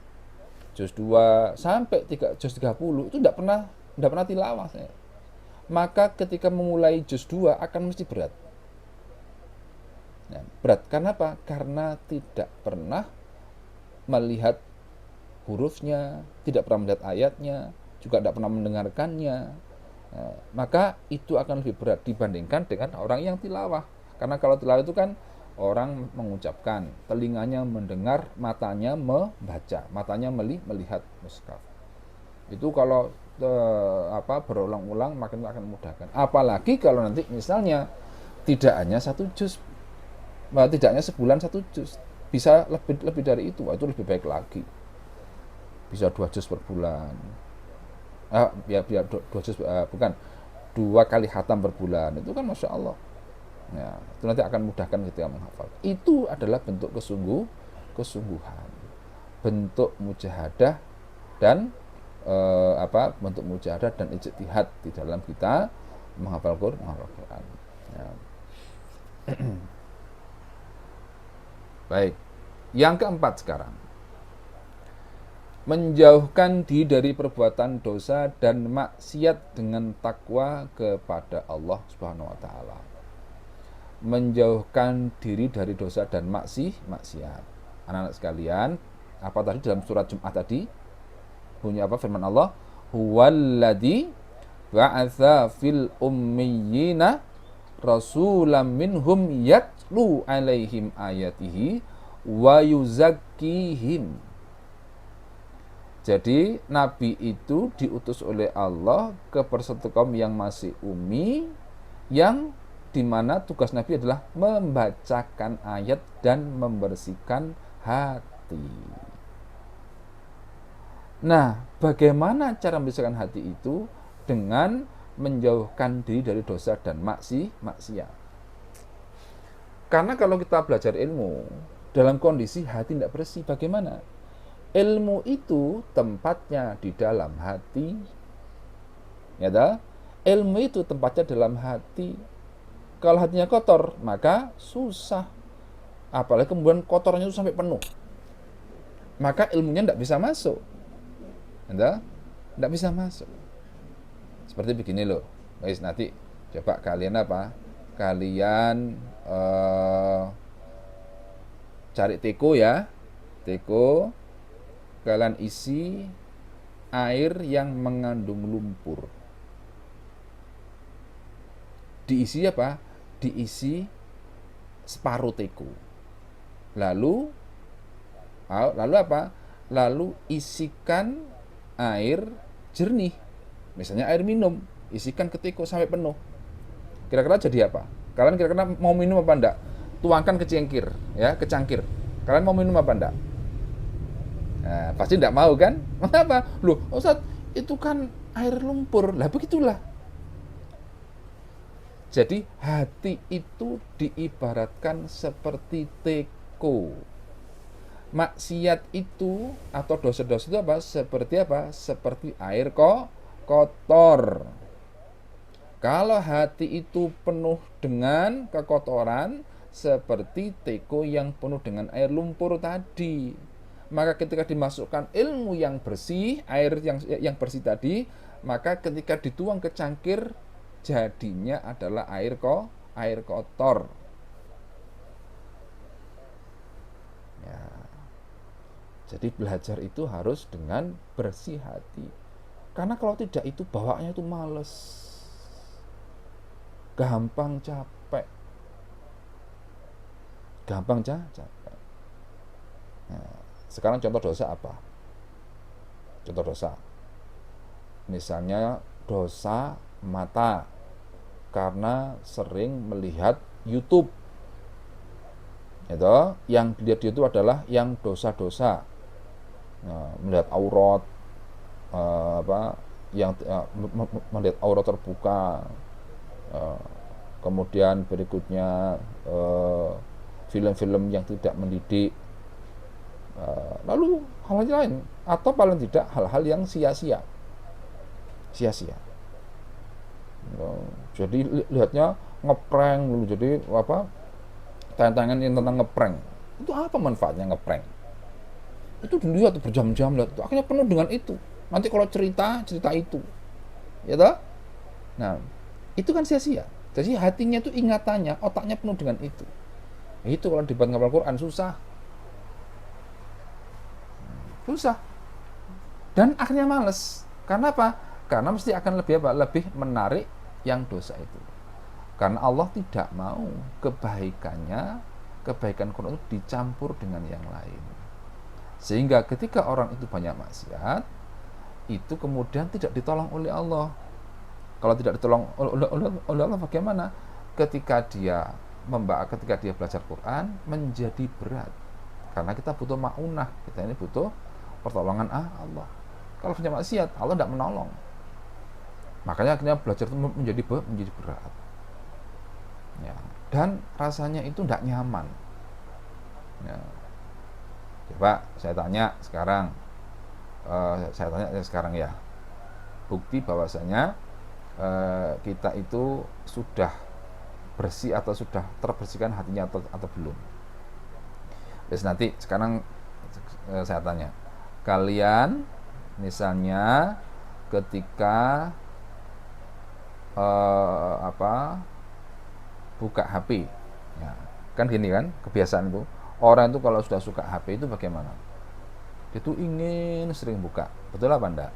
juz 2 sampai juz 30 itu tidak pernah tilawah saya. Maka ketika memulai juz 2 akan mesti berat. Nah, berat karena apa? Karena tidak pernah melihat hurufnya, tidak pernah melihat ayatnya, juga tidak pernah mendengarkannya. Nah, maka itu akan lebih berat dibandingkan dengan orang yang tilawah. Karena kalau tilawah itu kan orang mengucapkan, telinganya mendengar, matanya membaca, matanya melihat mushaf. Itu kalau berulang-ulang makin akan memudahkan. Apalagi kalau nanti misalnya tidak hanya 1 juz, tidak hanya sebulan 1 juz, bisa lebih dari itu lebih baik lagi. Bisa 2 juz per bulan. Biar 2 juz, bukan 2 kali khatam per bulan. Itu kan Masya Allah. Ya, itu nanti akan mudahkan ketika menghafal. Itu adalah bentuk kesungguhan, bentuk mujahadah dan bentuk mujahadah dan ijtihad di dalam kita menghafal Quran. Ya. Baik, yang keempat sekarang, menjauhkan diri dari perbuatan dosa dan maksiat dengan takwa kepada Allah Subhanahu wa taala. Menjauhkan diri dari dosa dan maksiat. Anak-anak sekalian, apa tadi dalam surat Jumat tadi? Bunyi apa firman Allah? Huwallazi ba'atsa fil ummiyina rasulam minhum yatlu alaihim ayatihi wa yuzakkihim. Jadi Nabi itu diutus oleh Allah ke satu kaum yang masih ummi, yang dimana tugas Nabi adalah membacakan ayat dan membersihkan hati. Nah, bagaimana cara membersihkan hati itu? Dengan menjauhkan diri dari dosa dan maksiat. Karena kalau kita belajar ilmu dalam kondisi hati tidak bersih, bagaimana? Ilmu itu tempatnya di dalam hati, ya dah? Ilmu itu tempatnya dalam hati. Kalau hatinya kotor, maka susah. Apalagi kemudian kotornya itu sampai penuh, maka ilmunya tidak bisa masuk, ya, tidak bisa masuk. Seperti begini loh, guys, nanti coba kalian apa? Kalian cari teko ya, teko, kalian isi air yang mengandung lumpur. Diisi apa? Diisi separuh teko. Lalu apa? Lalu isikan air jernih, misalnya air minum, isikan ke teko sampai penuh. Kira-kira jadi apa? Kalian kira-kira mau minum apa enggak? Tuangkan ke cangkir, ya, ke cangkir. Kalian mau minum apa enggak? Nah, pasti enggak mau kan? Mengapa? Loh, Ustaz, itu kan air lumpur. Lah begitulah. Jadi hati itu diibaratkan seperti teko. Maksiat itu atau dosa-dosa itu apa? Seperti apa? Seperti air kotor. Kalau hati itu penuh dengan kekotoran, seperti teko yang penuh dengan air lumpur tadi. Maka ketika dimasukkan ilmu yang bersih, air yang bersih tadi, maka ketika dituang ke cangkir, jadinya adalah air kotor. Ya. Jadi belajar itu harus dengan bersih hati. Karena kalau tidak itu bawaannya itu males, gampang capek. Nah, sekarang contoh dosa apa? Contoh dosa, misalnya dosa mata, karena sering melihat YouTube. Itu yang dilihat itu adalah yang dosa-dosa. Nah, melihat aurat, melihat aurat terbuka. Kemudian berikutnya film-film yang tidak mendidik. Lalu hal lain, atau paling tidak hal-hal yang sia-sia. Jadi lihatnya ngeprank dulu, jadi apa, tantangan yang tentang ngeprank itu apa manfaatnya? Ngeprank itu dilihat berjam-jam, lihat itu akhirnya penuh dengan itu. Nanti kalau cerita itu, ya toh. Nah, itu kan sia-sia. Jadi hatinya itu, ingatannya, otaknya penuh dengan itu. Itu kalau debat ngapal Quran susah, dan akhirnya males. Karena apa? Karena mesti akan lebih menarik yang dosa itu. Karena Allah tidak mau kebaikan Quran itu dicampur dengan yang lain. Sehingga ketika orang itu banyak maksiat, itu kemudian tidak ditolong oleh Allah. Kalau tidak ditolong oleh Allah, bagaimana? Ketika dia belajar Quran menjadi berat. Karena kita butuh ma'unah, kita ini butuh pertolongan Allah. Kalau punya maksiat, Allah tidak menolong. Makanya akhirnya belajar itu menjadi berat. Ya, dan rasanya itu tidak nyaman. Ya. Coba saya tanya sekarang ya, bukti bahwasanya kita itu sudah bersih atau sudah terbersihkan hatinya atau belum. Terus nanti sekarang saya tanya, kalian misalnya ketika buka HP, ya, kan gini kan kebiasaan itu. Orang itu kalau sudah suka HP itu bagaimana? Dia tuh ingin sering buka, betul apa enggak?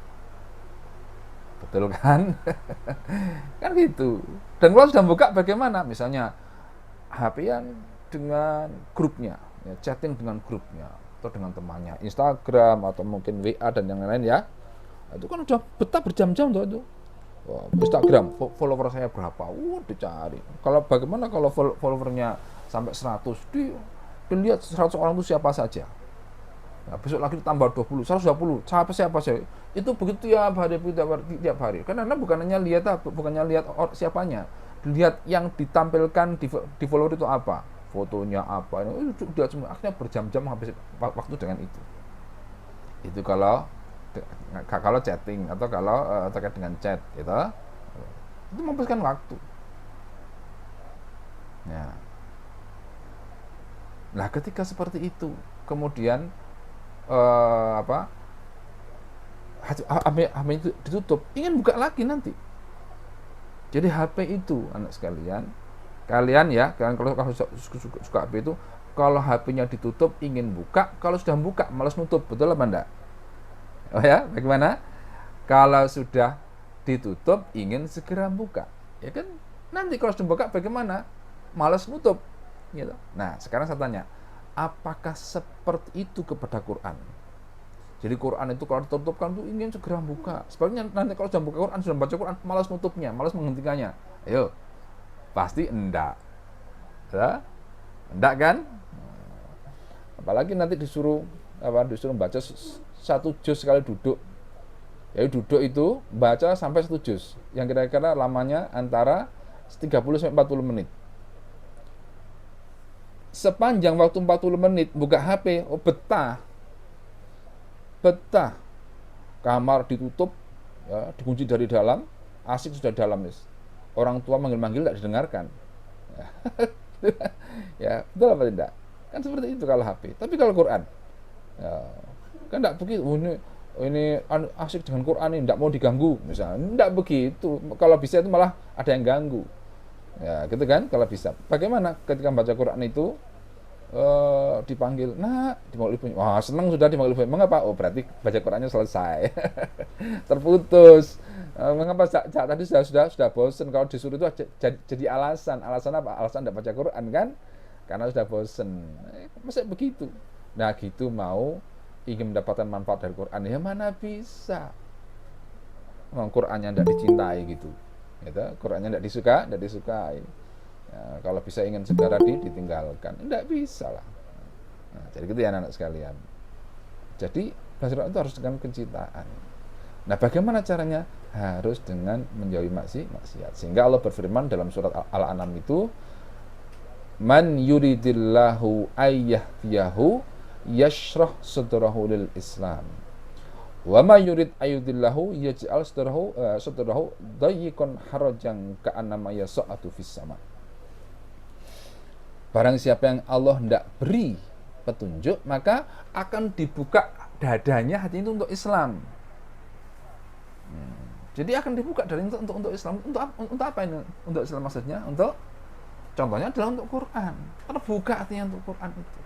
Betul kan? Kan gitu. Dan kalau sudah buka bagaimana? Misalnya HP-an dengan grupnya, ya, chatting dengan grupnya atau dengan temannya, Instagram atau mungkin WA dan yang lain ya. Itu kan udah betah berjam-jam tuh itu. Instagram follower saya berapa? Dicari. Bagaimana kalau followernya sampai 100? Dilihat 100 orang itu siapa saja. Nah, besok lagi ditambah 20, 120, siapa saja. Itu begitu tiap hari. Karena bukannya lihat siapanya, dilihat yang ditampilkan di follower itu apa. fotonya apa ini udah semua, akhirnya berjam-jam habis waktu dengan itu kalau chatting atau kalau terkait dengan chat gitu, itu menghabiskan waktu ya. Nah ketika seperti itu kemudian apa HP itu ditutup, ingin buka lagi nanti. Jadi HP itu anak sekalian, kalian kalau suka HP itu, kalau HP-nya ditutup ingin buka, kalau sudah buka malas nutup, betul apa enggak? Oh ya, bagaimana? Kalau sudah ditutup ingin segera buka, ya kan? Nanti kalau sudah buka bagaimana? Malas nutup, gitu. Nah, sekarang saya tanya, apakah seperti itu kepada Quran? Jadi Quran itu kalau ditutupkan itu ingin segera buka. Sebaliknya nanti kalau sudah buka Quran, sudah baca Quran, malas nutupnya, malas menghentikannya. Ayo, pasti enggak. Ya? Enggak kan? Apalagi nanti disuruh baca satu juz sekali duduk. Ya duduk itu baca sampai satu juz. Yang kira-kira lamanya antara 30 sampai 40 menit. Sepanjang waktu 40 menit buka HP, betah. Kamar ditutup, ya, dikunci dari dalam, asik sudah dalam, mis. Orang tua manggil-manggil tidak didengarkan. Ya, betul apa tidak? Kan seperti itu kalau HP. Tapi kalau Quran, ya, kan tidak begitu. Ini asik dengan Quran ini, tidak mau diganggu, misalnya. Tidak begitu. Kalau bisa itu malah ada yang ganggu. Ya, gitu kan? Kalau bisa. Bagaimana ketika membaca Quran itu? Dipanggil, nah, dipanggil ibunya. Wah, senang sudah dipanggil ibunya. Mengapa? Oh, berarti baca Qurannya selesai. Terputus. Mengapa tadi sudah bosan? Kalau disuruh itu jadi alasan. Alasan apa? Alasan tidak baca Quran kan? Karena sudah bosan. Masa begitu? Nah, gitu mau ingin mendapatkan manfaat dari Quran, ya mana bisa? Qurannya tidak dicintai gitu. Qurannya tidak disukai. Ya, kalau bisa ingin segera ditinggalkan, tidak bisa lah. Nah, jadi gitu ya anak sekalian. Jadi belajar itu harus dengan kecintaan. Nah, bagaimana caranya? Harus dengan menjauhi maksiat. Sehingga Allah berfirman dalam surat Al-An'am itu, man yuridillahu ayyahdiyahu yashrah sadrahu lil Islam. Wa ma yurid ayyudillahu yaj'al sadrahu dayyqan harajan ka'annama yas'atu fis sama. Barang siapa yang Allah tidak beri petunjuk, maka akan dibuka dadanya hati itu untuk Islam. Jadi akan dibuka dari untuk Islam. Untuk apa ini? Untuk Islam maksudnya? Untuk contohnya adalah untuk Quran. Terbuka hatinya untuk Quran itu.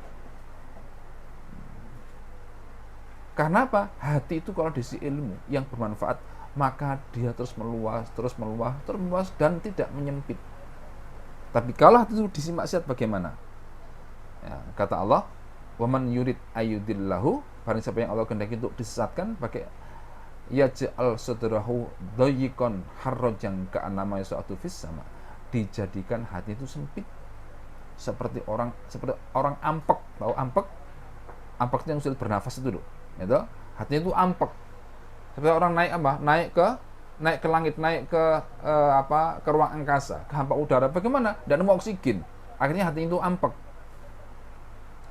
Karena apa? Hati itu kalau diisi ilmu yang bermanfaat, maka dia terus meluas dan tidak menyempit. Tapi kalau hati itu diisi maksiat bagaimana? Ya, kata Allah, "Waman yurid ayyudillahu", barang siapa yang Allah kehendaki untuk disesatkan, pakai yaj'al sadrahu dayyqan harrajan ka'annama yas'atu fis sama. Dijadikan hati itu sempit seperti orang ampek. Tahu ampek? Ampek itu yang sulit bernafas itu loh. Gitu? Hatinya itu ampek. Seperti orang naik ke langit, naik ke ruang angkasa, ke hampa udara. Bagaimana? Tidak nemu oksigen. Akhirnya hati itu ampek.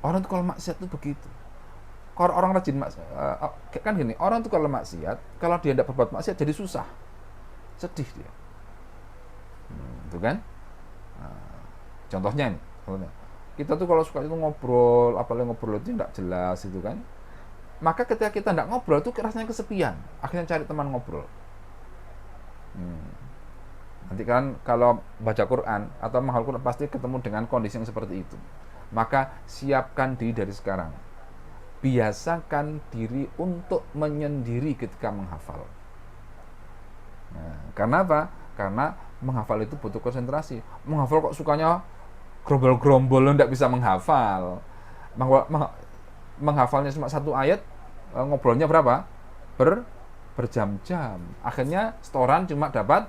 Orang itu kalau maksiat itu begitu. Kalau orang rajin kan gini, orang itu kalau maksiat, kalau dia tidak berbuat maksiat jadi susah, sedih dia. Itu kan? Nah, contohnya kita tuh kalau suka itu ngobrol, apalagi ngobrol itu tidak jelas itu kan. Maka ketika kita tidak ngobrol itu rasanya kesepian. Akhirnya cari teman ngobrol. Nanti kan kalau baca Quran atau menghafal Quran pasti ketemu dengan kondisi yang seperti itu. Maka siapkan diri dari sekarang. Biasakan diri untuk menyendiri ketika menghafal. Nah, karena apa? Karena menghafal itu butuh konsentrasi. Menghafal kok sukanya gerombol-gerombol, tidak bisa menghafal. Menghafalnya cuma satu ayat, ngobrolnya berapa? Berjam-jam. Akhirnya setoran cuma dapat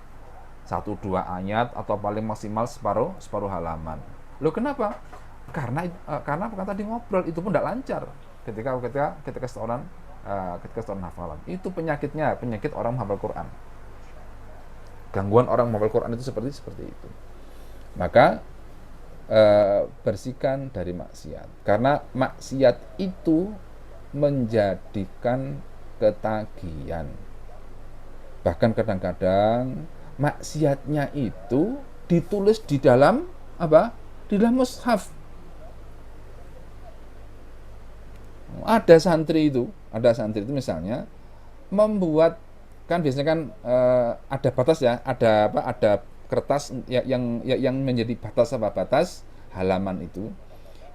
1-2 ayat atau paling maksimal separuh halaman. Loh kenapa? Karena tadi ngobrol itu pun tidak lancar ketika setoran hafalan. Itu penyakit orang menghafal Quran. Gangguan orang menghafal Quran itu seperti itu. Maka bersihkan dari maksiat. Karena maksiat itu menjadikan ketagihan. Bahkan kadang-kadang maksiatnya itu ditulis di dalam apa? Di dalam mushaf. Ada santri itu misalnya membuat, kan biasanya kan ada batas ya, ada apa? Ada kertas yang menjadi batas apa? Batas halaman itu.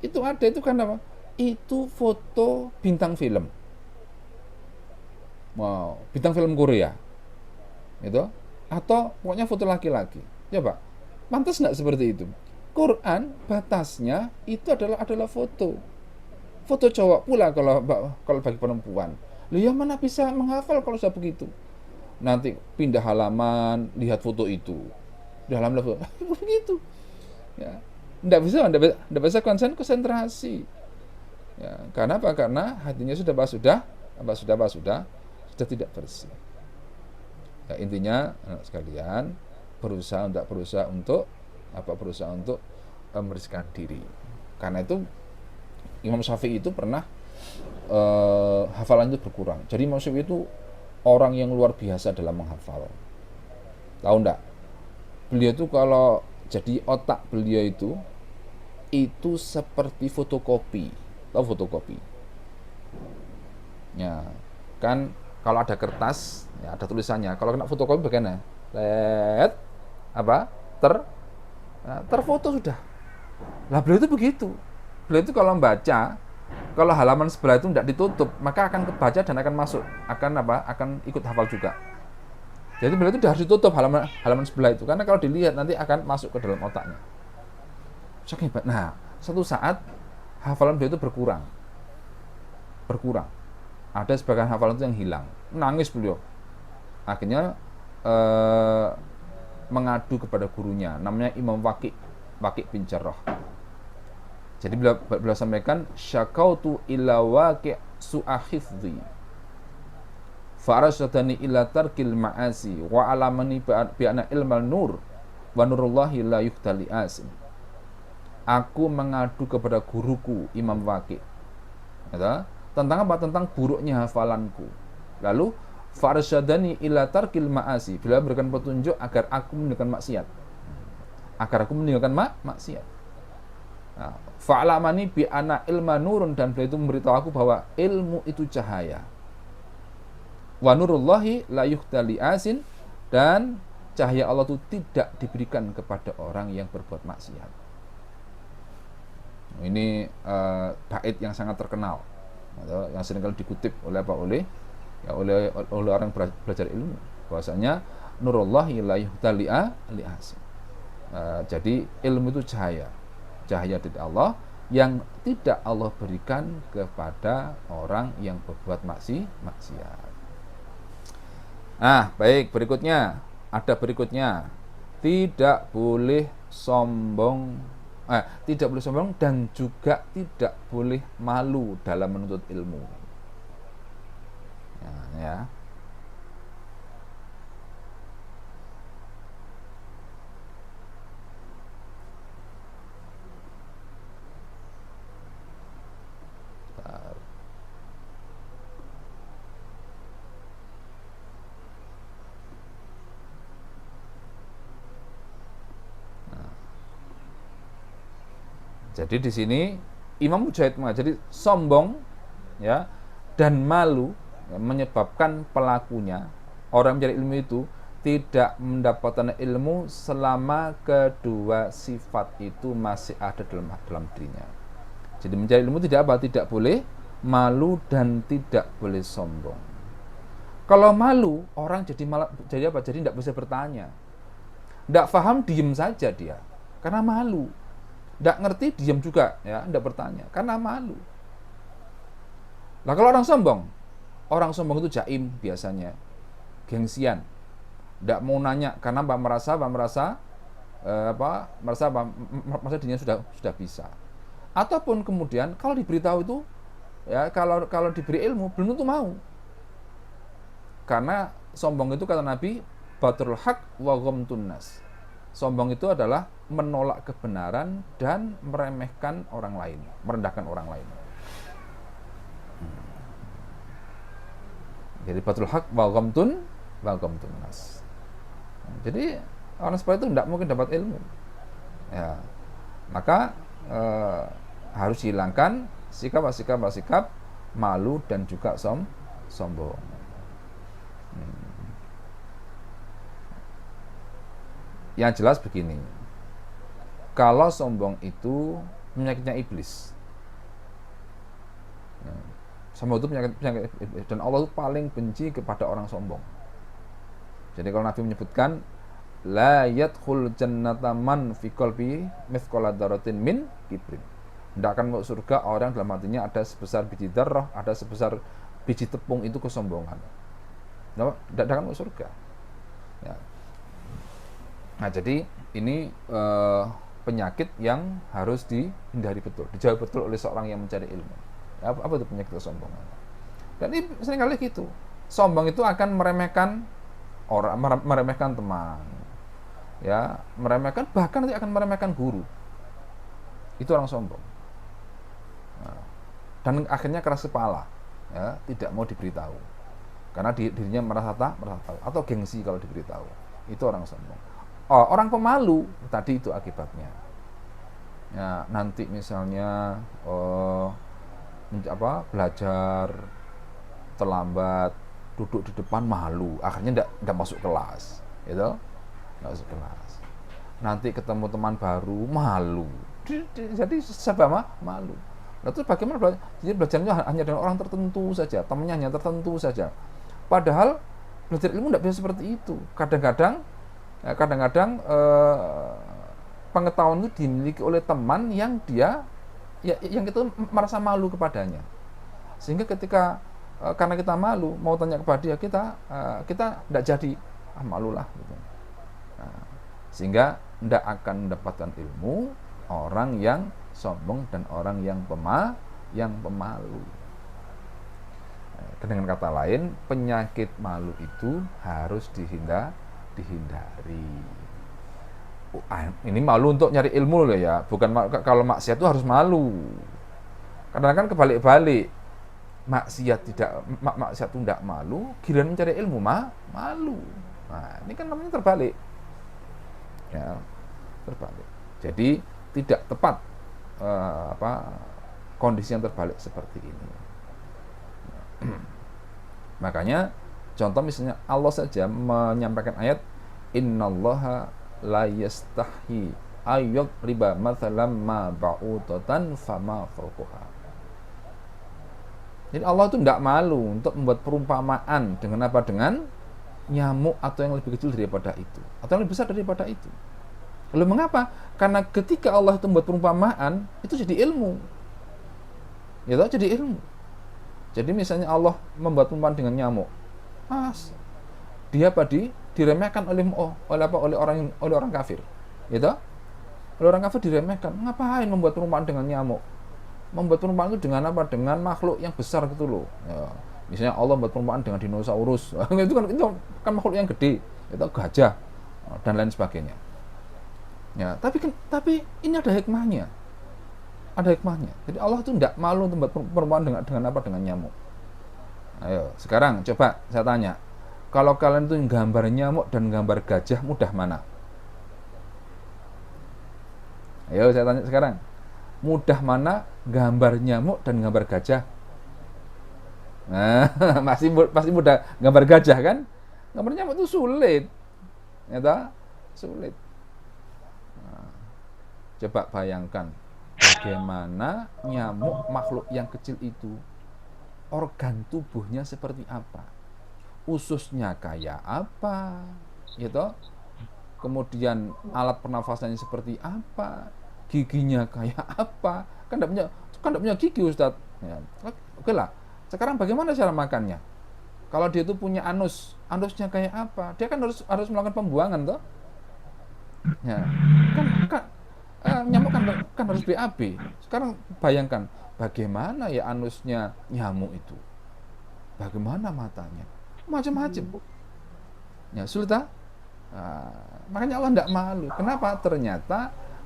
Itu ada itu kan apa? Itu foto bintang film. Wow, bintang film Korea. Itu atau pokoknya foto laki-laki. Coba, pantas nggak seperti itu? Quran batasnya itu adalah foto. Foto cowok pula kalau bagi perempuan. Loh ya mana bisa menghafal kalau sudah begitu? Nanti pindah halaman, lihat foto itu. Di halaman foto, begitu. Ya. Nggak bisa konsentrasi. Ya, karena apa? Karena hatinya sudah tidak bersih. Ya, intinya anak sekalian berusaha untuk membersihkan diri. Karena itu Imam Syafi'i itu pernah hafalannya berkurang. Jadi Imam Syafi'i itu orang yang luar biasa dalam menghafal. Tahu enggak? Beliau itu kalau jadi otak beliau itu seperti fotokopi. Tahu fotokopi? Ya, kan kalau ada kertas, ya ada tulisannya. Kalau kena fotokopi bagaimana? Let apa? Terfoto sudah. Lah beliau itu begitu. Beliau itu kalau membaca, kalau halaman sebelah itu tidak ditutup, maka akan kebaca dan akan masuk, akan ikut hafal juga. Jadi beliau itu harus ditutup halaman sebelah itu, karena kalau dilihat nanti akan masuk ke dalam otaknya. Saking hebat. Nah, satu saat hafalan beliau itu berkurang. Ada sebagian hafalan itu yang hilang. Nangis beliau. Akhirnya mengadu kepada gurunya, namanya Imam Waqi' bin Jarrah. Jadi beliau sampaikan, syakautu ila Waqi' su'ahifzi farasyadani ila tarkil ma'asi wa alamani bi'ana ilmal nur wa nurullahi la yuhtali asim. Aku mengadu kepada guruku Imam Waqi', tentang apa? Tentang buruknya hafalanku. Lalu farsyadani ila tarkil ma'asi, beliau memberikan petunjuk agar aku meninggalkan maksiat. Nah, fa'alamani bi ana ilma nurun, dan beliau itu memberitahu aku bahwa ilmu itu cahaya. Wa nurullahi la yuhtali asin, dan cahaya Allah itu tidak diberikan kepada orang yang berbuat maksiat. Ini bait yang sangat terkenal, yang seringkali dikutip oleh orang yang belajar ilmu, bahwasanya nurullahi la yuhtali asin. Jadi ilmu itu cahaya dari Allah yang tidak Allah berikan kepada orang yang berbuat maksiat. Nah, baik, ada berikutnya. Tidak boleh sombong dan juga tidak boleh malu dalam menuntut ilmu. Ya. Jadi di sini Imam Mujahid mengajari sombong ya dan malu menyebabkan pelakunya, orang mencari ilmu itu, tidak mendapatkan ilmu selama kedua sifat itu masih ada dalam dirinya. Jadi mencari ilmu tidak boleh malu dan tidak boleh sombong. Kalau malu, orang jadi tidak bisa bertanya. Tidak paham, diem saja dia karena malu. Tidak ngerti, diam juga, ya, tidak bertanya karena malu. Nah, kalau orang sombong itu jaim biasanya, gengsian, tidak mau nanya karena merasa dirinya sudah bisa. Ataupun kemudian kalau diberitahu itu, ya, kalau diberi ilmu belum tentu mau. Karena sombong itu kata Nabi, batrul haq wa ghamtun nas. Sombong itu adalah menolak kebenaran dan meremehkan orang lain, merendahkan orang lain. Jadi batul haq wa ghamtun nas. Jadi orang seperti itu tidak mungkin dapat ilmu. Ya. Maka harus hilangkan sikap malu dan juga sombong. Yang jelas begini, kalau sombong itu penyakitnya iblis. Sombong itu penyakit iblis, dan Allah itu paling benci kepada orang sombong. Jadi kalau Nabi menyebutkan la yadkhul jannata man fi qalbi mithqala dzarratin min kibrin. Tidak akan masuk surga orang dalam hatinya ada sebesar biji dzarrah, ada sebesar biji tepung itu kesombongan. Tidak akan masuk surga. Ya. Nah, jadi ini penyakit yang harus dihindari betul, dijauhi betul oleh seorang yang mencari ilmu. Apa itu penyakit kesombongan? Dan ini seringkali gitu. Sombong itu akan meremehkan orang, meremehkan teman, ya, meremehkan, bahkan nanti akan meremehkan guru. Itu orang sombong. Nah, dan akhirnya keras kepala, ya, tidak mau diberitahu, karena dirinya merasa tahu, atau gengsi kalau diberitahu. Itu orang sombong. Orang pemalu tadi itu akibatnya. Ya, nanti misalnya belajar terlambat, duduk di depan malu, akhirnya tidak masuk kelas, gitu, nggak masuk kelas. Nanti ketemu teman baru malu, jadi serba malu. Lalu bagaimana belajar? Jadi belajarnya hanya dengan orang tertentu saja, temannya hanya tertentu saja. Padahal belajar ilmu tidak bisa seperti itu. Kadang-kadang pengetahuan itu dimiliki oleh teman yang yang kita merasa malu kepadanya, sehingga ketika karena kita malu mau tanya kepada dia, kita tidak jadi, malulah gitu. Nah, sehingga tidak akan mendapatkan ilmu orang yang sombong dan orang yang pemalu. Dengan kata lain, penyakit malu itu harus dihindari. Ini malu untuk nyari ilmu loh ya, bukan kalau maksiat itu harus malu. Karena kan kebalik-balik, maksiat itu tidak malu, giliran mencari ilmu malu. Nah, ini kan namanya terbalik. Ya, terbalik. Jadi tidak tepat kondisi yang terbalik seperti ini. Makanya contoh misalnya Allah saja menyampaikan ayat innallaha la yastahi ayyub riba mathalam ma ba'udatan fama fawqaha. Jadi Allah itu tidak malu untuk membuat perumpamaan dengan apa? Dengan nyamuk atau yang lebih kecil daripada itu, atau yang lebih besar daripada itu. Lalu mengapa? Karena ketika Allah itu membuat perumpamaan, itu jadi ilmu. Ya, jadi ilmu. Jadi misalnya Allah membuat perumpamaan dengan nyamuk, dia diremehkan oleh orang kafir, gitu? Oleh orang kafir diremehkan. Ngapain membuat perumpamaan dengan nyamuk? Membuat perumpamaan itu dengan apa? Dengan makhluk yang besar gitu loh. Ya. Misalnya Allah membuat perumpamaan dengan dinosaurus, itu kan makhluk yang gede, itu gajah dan lain sebagainya. Ya, tapi ini ada hikmahnya. Ada hikmahnya. Jadi Allah itu tidak malu untuk membuat perumpamaan dengan apa? Dengan nyamuk. Ayo, sekarang coba saya tanya, kalau kalian itu gambar nyamuk dan gambar gajah, mudah mana? Ayo saya tanya sekarang, mudah mana gambar nyamuk dan gambar gajah? Nah, pasti mudah gambar gajah kan? Gambar nyamuk itu sulit, ya, sulit. Nah, coba bayangkan bagaimana nyamuk, makhluk yang kecil itu, organ tubuhnya seperti apa, ususnya kayak apa, gitu. Kemudian alat pernafasannya seperti apa, giginya kayak apa, kan tidak punya gigi, Ustadz. Ya, oke lah. Sekarang bagaimana cara makannya? Kalau dia itu punya anusnya kayak apa? Dia kan harus melakukan pembuangan, toh. Ya, nyamuk kan harus BAB. Sekarang bayangkan bagaimana ya anusnya nyamuk itu, bagaimana matanya, macam-macam. Ya, sulit, Nah, makanya Allah tidak malu. Kenapa? Ternyata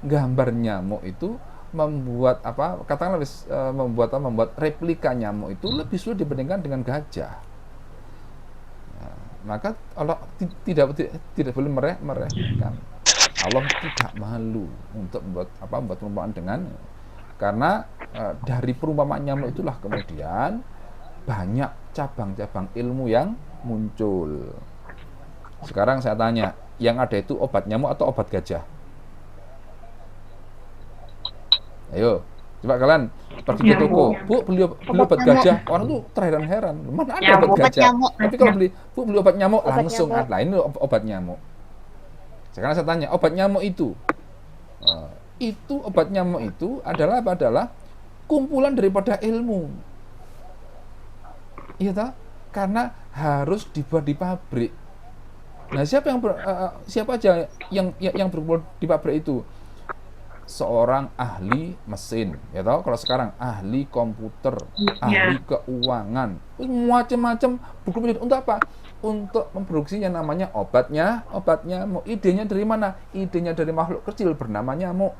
gambar nyamuk itu membuat apa? Katakanlah membuat replika nyamuk itu lebih sulit dibandingkan dengan gajah. Nah, maka Allah tidak boleh meremehkan. Allah tidak malu untuk membuat perumpamaan dengan, karena dari perumpamaan nyamuk itulah kemudian banyak cabang-cabang ilmu yang muncul. Sekarang saya tanya, yang ada itu obat nyamuk atau obat gajah? Ayo, coba kalian pergi ke toko, Bu, beli obat gajah. Orang tuh terheran-heran, mana ada obat gajah? Tapi kalau Bu, beli obat nyamuk, langsung ada, ini obat nyamuk. Sekarang saya tanya, obat nyamuk itu obat nyamuk itu adalah apa? Adalah kumpulan daripada ilmu. Iya toh? Karena harus dibuat di pabrik. Nah, siapa aja yang berkumpul di pabrik itu? Seorang ahli mesin, ya toh? Kalau sekarang ahli komputer, ahli keuangan, macam-macam berkumpul untuk apa? Untuk memproduksi yang namanya obatnya. Idenya dari mana? Idenya dari makhluk kecil bernama nyamuk.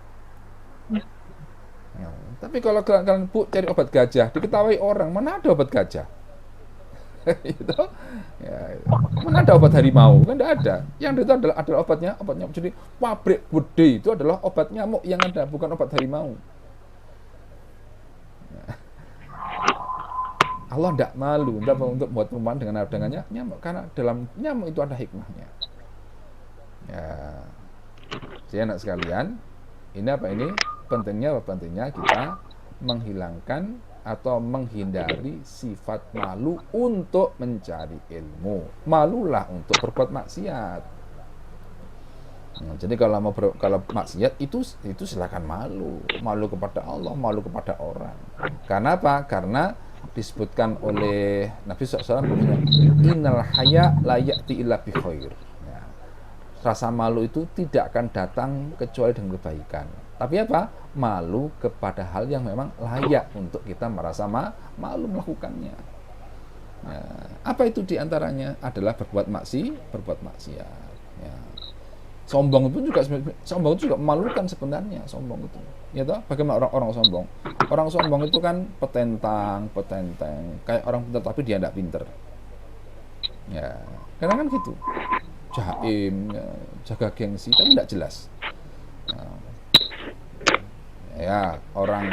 Ya, tapi kalau kalian Bu cari obat gajah, diketahui orang, mana ada obat gajah? Itu ya, mana ada obat harimau, kan tidak ada. Yang itu adalah obatnya jadi pabrik gede itu adalah obat nyamuk yang ada, bukan obat harimau. Allah tidak malu untuk membuat perumpamaan dengan nyamuk, karena dalam nyamuk itu ada hikmahnya. Ya, jadi anak sekalian, ini apa ini? Pentingnya kita menghilangkan atau menghindari sifat malu untuk mencari ilmu. Malulah untuk berbuat maksiat. Nah, jadi kalau maksiat itu silakan malu kepada Allah, malu kepada orang. Karena apa? Karena disebutkan oleh Nabi SAW, innal haya la ya'ti illa bi khair. Ya. Rasa malu itu tidak akan datang kecuali dengan kebaikan. Tapi apa? Malu kepada hal yang memang layak untuk kita merasa malu melakukannya. Nah, apa itu diantaranya? Adalah berbuat maksiat. Ya. Sombong itu juga memalukan sebenarnya, sombong itu. Ya toh? Bagaimana orang sombong? Orang sombong itu kan petentang, kayak orang pintar tapi dia tidak pinter. Ya, karena kan gitu. Jaim, ya, jaga gengsi tapi tidak jelas. Nah, ya orang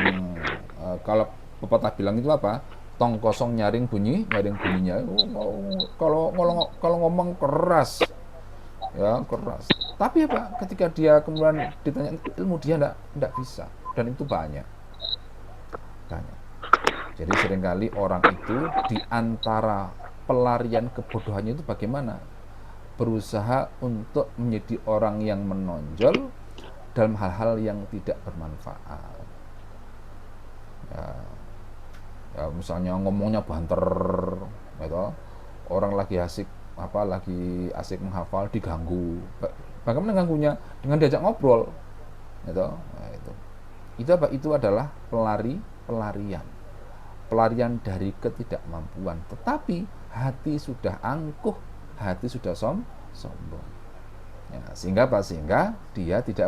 kalau pepatah bilang itu apa? Tong kosong nyaring bunyinya. Kalau ngomong keras, ya keras. Tapi apa? Ketika dia kemudian ditanya ilmu, dia tidak bisa, dan itu banyak. Jadi seringkali orang itu diantara pelarian kebodohannya itu bagaimana? Berusaha untuk menjadi orang yang menonjol dalam hal-hal yang tidak bermanfaat. Ya misalnya ngomongnya banter, gitu. Orang lagi asik menghafal diganggu. Bagaimana ganggunya? Dengan diajak ngobrol, gitu. Nah, itu apa? Itu adalah pelarian dari ketidakmampuan. Tetapi hati sudah angkuh, hati sudah sombong. Ya, sehingga dia tidak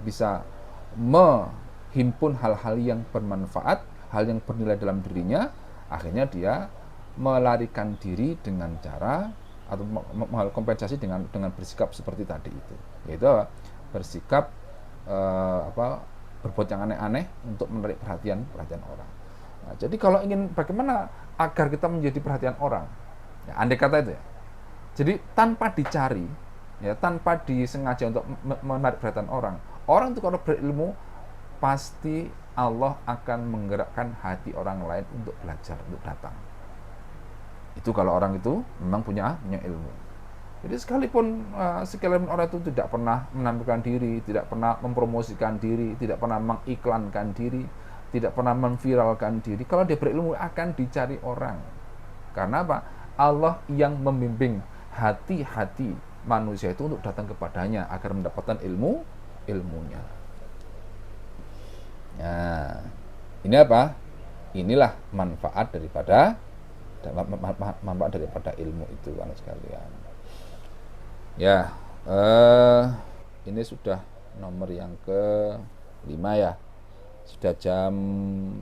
bisa menghimpun hal-hal yang bermanfaat, hal yang bernilai dalam dirinya. Akhirnya dia melarikan diri dengan cara atau kompensasi dengan bersikap seperti tadi itu, yaitu bersikap berbuat yang aneh-aneh untuk menarik perhatian orang. Nah, jadi kalau ingin bagaimana agar kita menjadi perhatian orang, ya, andai kata itu ya. Jadi tanpa dicari, ya, tanpa disengaja untuk menarik perhatian orang itu kalau berilmu pasti Allah akan menggerakkan hati orang lain untuk belajar, untuk datang. Itu kalau orang itu memang punya ilmu. Jadi sekalipun orang itu tidak pernah menampilkan diri, tidak pernah mempromosikan diri, tidak pernah mengiklankan diri, tidak pernah memviralkan diri, kalau dia berilmu akan dicari orang. Karena apa? Allah yang membimbing hati-hati manusia itu untuk datang kepadanya agar mendapatkan ilmunya. Nah, ini apa? Inilah manfaat daripada dan manfaat daripada ilmu itu kan sekalian. Ya, ini sudah nomor yang ke-5 ya. Sudah jam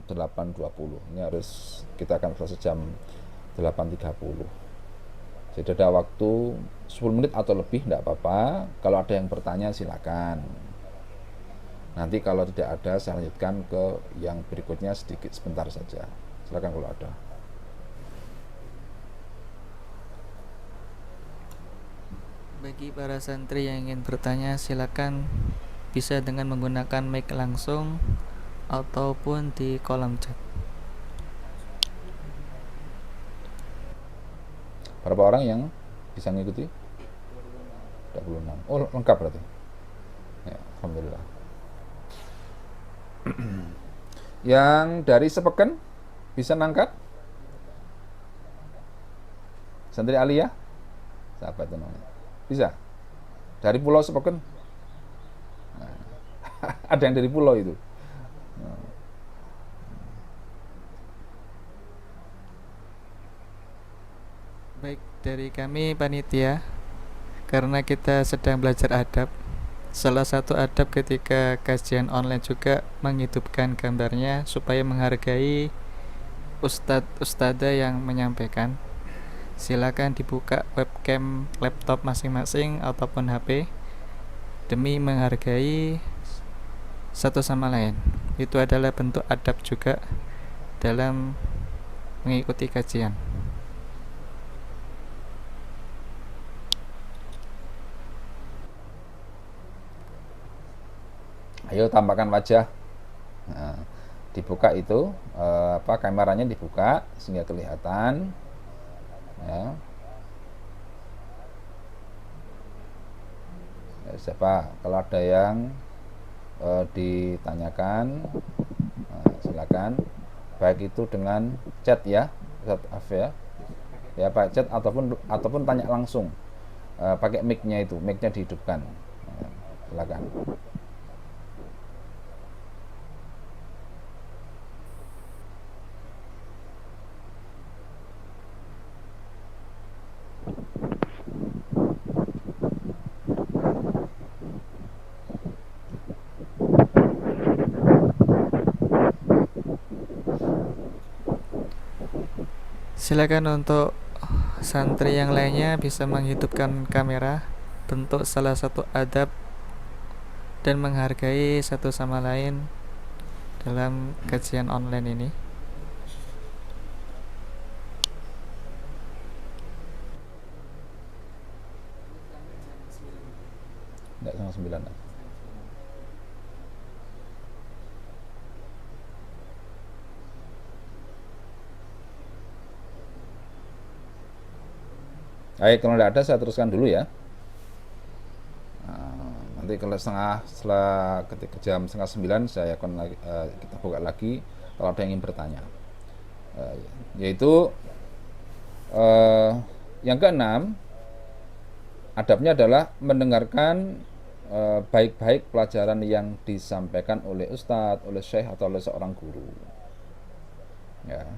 8.20. Ini harus kita akan selesai jam 8.30. Jadi ada waktu 10 menit atau lebih, tidak apa-apa. Kalau ada yang bertanya silakan. Nanti kalau tidak ada saya lanjutkan ke yang berikutnya sedikit sebentar saja. Silakan kalau ada. Bagi para santri yang ingin bertanya, silakan bisa dengan menggunakan mic langsung ataupun di kolom chat. Berapa orang yang bisa mengikuti? 26. Oh, lengkap berarti. Ya, alhamdulillah. Yang dari Sepeken bisa nangkat? Santri Alia? Siapa itu namanya? Bisa? Dari Pulau Sepeken? Nah, ada yang dari pulau itu. Baik, dari kami panitia, karena kita sedang belajar adab, salah satu adab ketika kajian online juga menghidupkan gambarnya supaya menghargai ustadz-ustadzah yang menyampaikan. Silakan dibuka webcam laptop masing-masing ataupun HP demi menghargai satu sama lain. Itu adalah bentuk adab juga dalam mengikuti kajian. Ayo tampakkan wajah. Nah, dibuka itu kameranya dibuka sehingga kelihatan. Ya. Ya, siapa kalau ada yang ditanyakan, silakan. Baik itu dengan chat ya, Ustaz Af ya. Ya Pak, chat ataupun tanya langsung. Pakai mic-nya itu, mic-nya dihidupkan. Silakan. Silakan untuk santri yang lainnya bisa menghidupkan kamera, bentuk salah satu adab dan menghargai satu sama lain dalam kajian online ini. Tidak sama 9. Baik, kalau tidak ada saya teruskan dulu ya. Nanti kalau setelah ketika jam 8.30 saya akan kita buka lagi kalau ada yang ingin bertanya. Yaitu yang keenam, adabnya adalah mendengarkan baik-baik pelajaran yang disampaikan oleh ustadz, oleh syekh atau oleh seorang guru. Ya.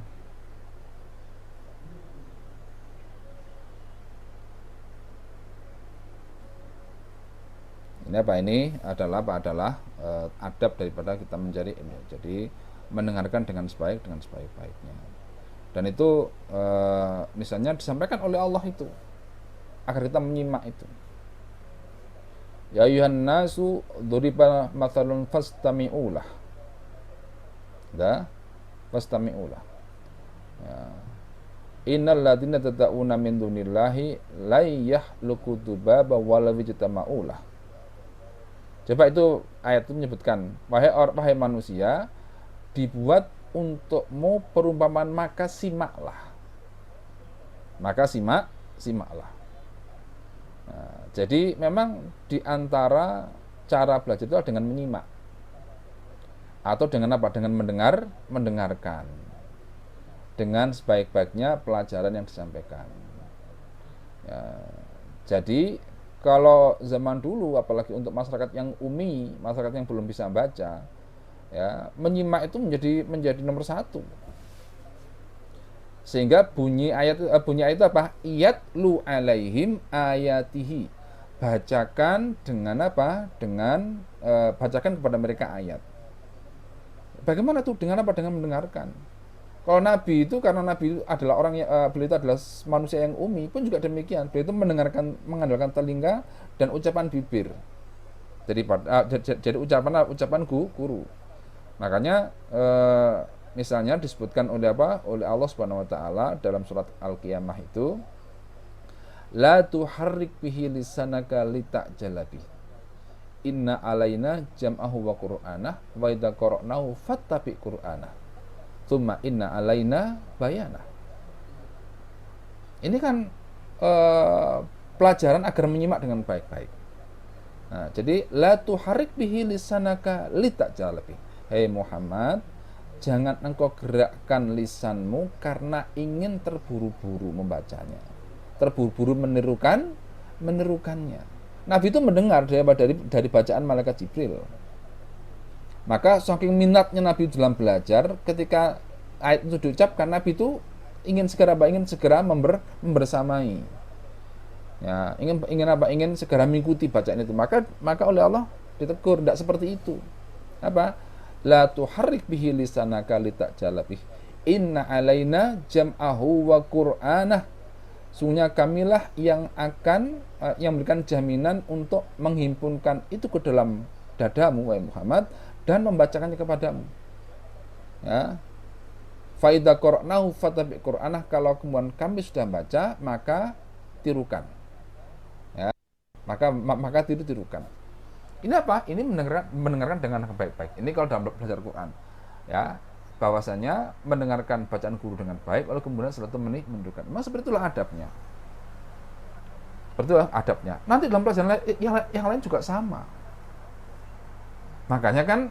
Ini apa ini adalah adab daripada kita mencari ilmu. Jadi mendengarkan dengan sebaik-baiknya. Dan itu misalnya disampaikan oleh Allah itu agar kita menyimak itu. Ya ayuhan nasu duriba mathalun fastami'ulah. Fastami'ulah. Ya. Innal ladzina tad'una min dunillahi la yakhluqu dzubaba walaw ijtama'ulah. Coba itu ayat itu menyebutkan, wahai manusia, dibuat untukmu perumpamaan, maka simaklah. Simaklah. Nah, jadi memang diantara cara belajar itu dengan menyimak. Atau dengan apa? Dengan mendengarkan. Dengan sebaik-baiknya pelajaran yang disampaikan. Ya, jadi kalau zaman dulu, apalagi untuk masyarakat yang masyarakat yang belum bisa baca, ya menyimak itu menjadi nomor satu. Sehingga bunyi ayat itu apa? Yatlu alaihim ayatihi. Bacakan dengan apa? Dengan bacakan kepada mereka ayat. Bagaimana tuh? Dengan apa? Dengan mendengarkan. Kalau Nabi itu, karena Nabi itu adalah orang yang beliau itu adalah manusia yang umi, pun juga demikian. Beliau itu mendengarkan, mengandalkan telinga dan ucapan bibir. Jadi ucapan guru. Makanya misalnya disebutkan oleh Allah Subhanahu wa taala dalam surat Al-Qiyamah itu, la tuharrik bihi lisanaka litajalabi. Inna alaina jam'ahu wa qur'anah wa idza qara'nahu fattabi qur'anah. Tsumma inna alaina bayanah. Ini kan pelajaran agar menyimak dengan baik-baik. Nah, jadi la tuharrik bihi lisanaka litajalabi. Hei Muhammad, jangan engkau gerakkan lisanmu karena ingin terburu-buru membacanya, terburu-buru menirukannya. Nabi itu mendengar dari bacaan malaikat Jibril. Maka saking minatnya Nabi dalam belajar, ketika ayat itu diucapkan, Nabi itu ingin segera membersamai. Ya, ingin segera mengikuti bacaan itu. Maka oleh Allah ditegur, tidak seperti itu. Apa? La tuharrik bihi lisanaka litajala bih. Inna alaina jam'ahu wa qur'anah. Sungguhnya kamilah yang akan yang memberikan jaminan untuk menghimpunkan itu ke dalam dadamu wahai Muhammad dan membacakannya kepadamu. Ya. Fa idza qara'nahu fattabi' qur'anah, kalau kemudian kami sudah baca maka tirukan. Ya. Maka tirukan. Ini apa? Ini mendengarkan dengan baik-baik. Ini kalau dalam belajar Quran, ya, bahwasanya mendengarkan bacaan guru dengan baik, lalu kemudian setelah itu menirukan. Memang seperti itulah adabnya. Nanti dalam pelajaran yang lain juga sama. Makanya kan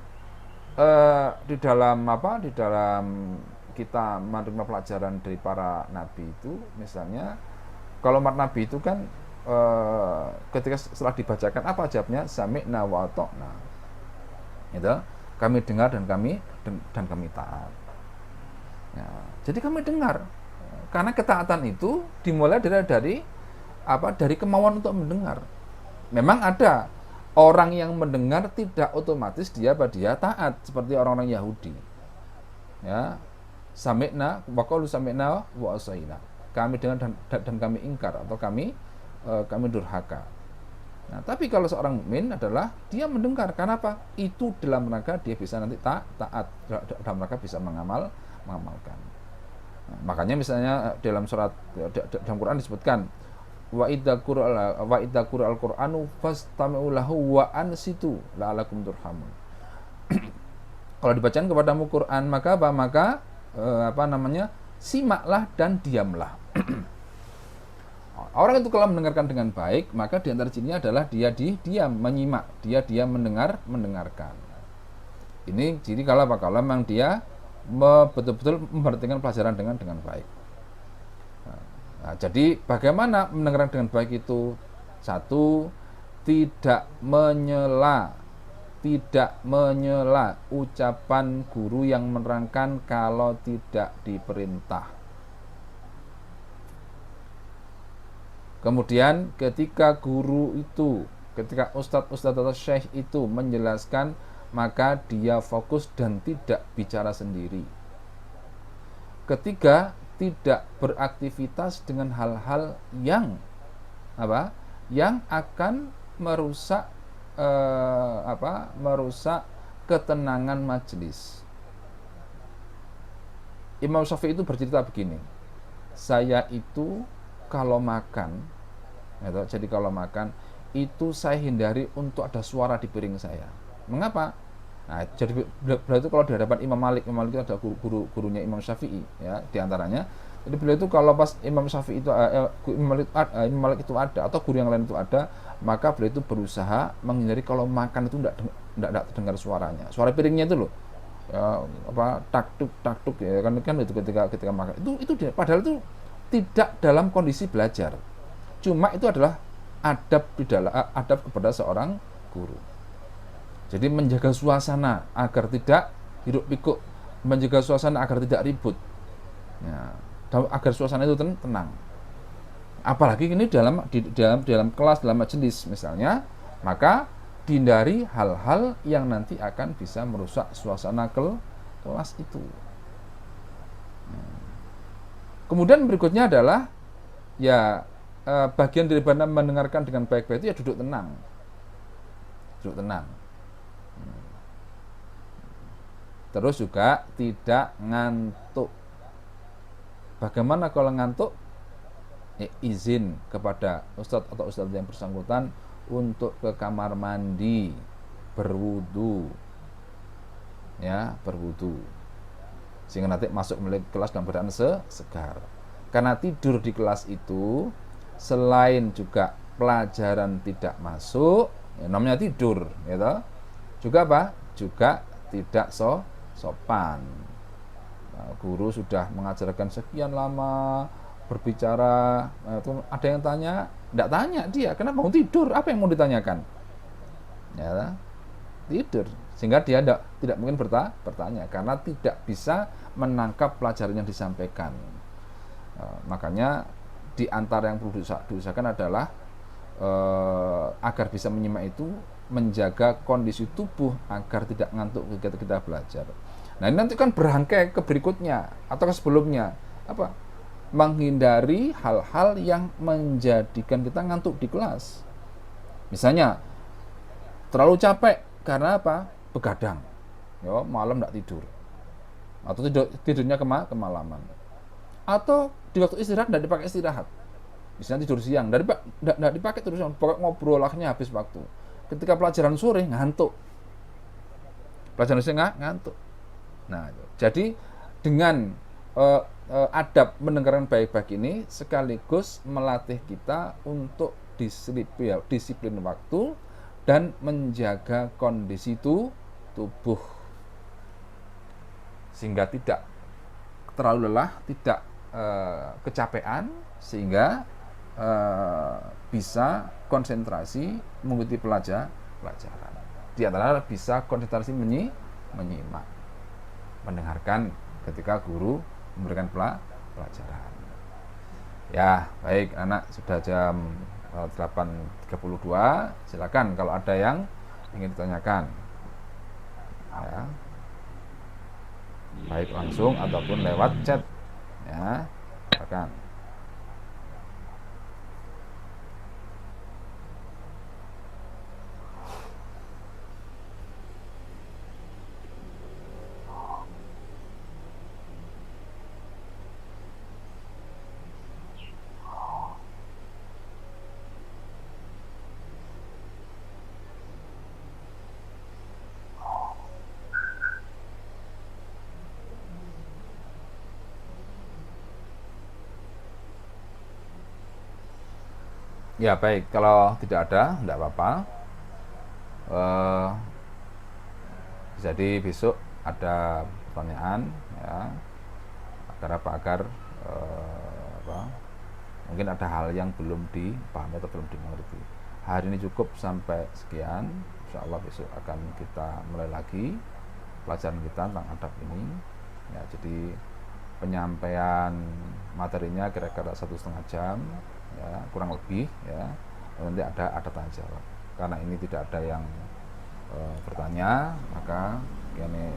di dalam kita menerima pelajaran dari para nabi itu, misalnya kalau umat nabi itu kan ketika setelah dibacakan apa jawabnya? Sami'na wa ata'na. Gitu. Kami dengar dan kami taat. Ya, jadi kami dengar. Karena ketaatan itu dimulai dari kemauan untuk mendengar. Memang ada orang yang mendengar tidak otomatis dia taat, seperti orang-orang Yahudi. Ya. Sami'na wa qalu sami'na wa asaina. Kami dengar dan kami ingkar atau kami durhaka. Nah, tapi kalau seorang mukmin adalah dia mendengar, karena apa? Itu dalam rangka dia bisa nanti taat, dalam rangka bisa mengamalkan. Nah, makanya misalnya dalam Quran disebutkan wa idza qura'al qur'anu fastami'u lahu wa ansitu la'alakum turhamun. Kalau dibacakan kepadamu Quran, maka simaklah dan diamlah. Orang itu kalau mendengarkan dengan baik, maka di antara cirinya adalah dia diam, menyimak, dia mendengarkan. Ini ciri kalau memang dia betul-betul memperhatikan pelajaran dengan baik. Nah, jadi bagaimana mendengarkan dengan baik itu? Satu, tidak menyela ucapan guru yang menerangkan kalau tidak diperintah. Kemudian ketika ustadz atau syekh itu menjelaskan, maka dia fokus dan tidak bicara sendiri. Ketiga, tidak beraktivitas dengan hal-hal yang akan merusak ketenangan majelis. Imam Syafi'i itu bercerita begini, saya itu kalau makan itu saya hindari untuk ada suara di piring saya. Mengapa? Nah, jadi beliau itu kalau di hadapan Imam Malik itu ada gurunya Imam Syafi'i, ya, diantaranya. Jadi beliau itu kalau pas Imam Syafi'i itu Imam Malik itu ada atau guru yang lain itu ada, maka beliau itu berusaha menghindari kalau makan itu tidak terdengar suaranya. Suara piringnya itu loh. Ya, taktuk ya kan itu ketika makan. Itu dia, padahal itu tidak dalam kondisi belajar. Cuma itu adalah adab kepada seorang guru. Jadi menjaga suasana agar tidak hiruk pikuk, menjaga suasana agar tidak ribut. Ya. agar suasana itu tenang. Apalagi ini dalam kelas, dalam majelis misalnya, maka dihindari hal-hal yang nanti akan bisa merusak suasana kelas itu. Kemudian berikutnya adalah ya bagian daripada mendengarkan dengan baik-baik itu ya duduk tenang. Terus juga tidak ngantuk. Bagaimana kalau ngantuk? Izin kepada ustadz atau ustadz yang bersangkutan untuk ke kamar mandi, berwudu, sehingga nanti masuk kelas dalam keadaan segar. Karena tidur di kelas itu selain juga pelajaran tidak masuk, namanya tidur, gitu. Juga apa? Juga tidak sopan. Nah, guru sudah mengajarkan sekian lama berbicara, ada yang tanya, tidak tanya dia, kenapa mau tidur? Apa yang mau ditanyakan? Ya, tidur. Sehingga dia tidak mungkin bertanya karena tidak bisa menangkap pelajaran yang disampaikan. Makanya di antara yang perlu diusahakan adalah agar bisa menyimak itu, menjaga kondisi tubuh agar tidak ngantuk ketika kita belajar. Nah, ini nanti kan berangkai ke berikutnya atau ke sebelumnya. Apa? Menghindari hal-hal yang menjadikan kita ngantuk di kelas. Misalnya terlalu capek karena apa? Begadang, malam tidak tidur, atau tidurnya kemalaman, atau di waktu istirahat tidak dipakai istirahat. Misalnya tidur siang, tidak dipakai tidur siang, pokoknya ngobrolahnya habis waktu. Ketika pelajaran sore ngantuk, ngantuk. Nah, jadi dengan adab mendengarkan baik-baik ini sekaligus melatih kita untuk disiplin waktu dan menjaga kondisi tubuh sehingga tidak terlalu lelah, tidak kecapean, sehingga bisa konsentrasi mengikuti pelajaran. Di antara bisa konsentrasi menyimak, mendengarkan ketika guru memberikan pelajaran. Ya, baik anak, sudah jam 8.32. Silakan kalau ada yang ingin ditanyakan. Ya. Baik langsung ataupun lewat chat. Ya, silakan. Ya baik, kalau tidak ada, tidak apa-apa. Jadi besok ada pertanyaan, ya, agar mungkin ada hal yang belum dipahami atau belum dimengerti. Hari ini cukup sampai sekian. Insya Allah besok akan kita mulai lagi pelajaran kita tentang adab ini. Ya, jadi penyampaian materinya kira-kira 1,5 jam. Ya, kurang lebih, ya. Nanti ada tanya jawab. Karena ini tidak ada yang bertanya, maka ini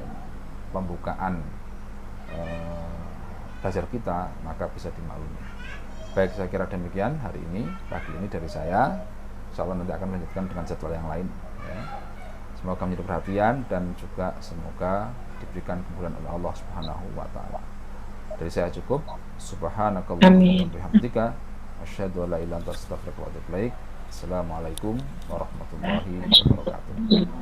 pembukaan belajar kita maka bisa dimaklumi. Baik, saya kira demikian hari ini, pagi ini dari saya. Insya Allah nanti akan melanjutkan dengan jadwal yang lain, ya. Semoga menjadi perhatian dan juga semoga diberikan kemudahan oleh Allah Subhanahu wa taala. Dari saya cukup. Subhanakallahumma wa bihamdika asyhadu an la ilaha illa anta astaghfiruka wa atubu ilaik. Assalamualaikum warahmatullahi wabarakatuh.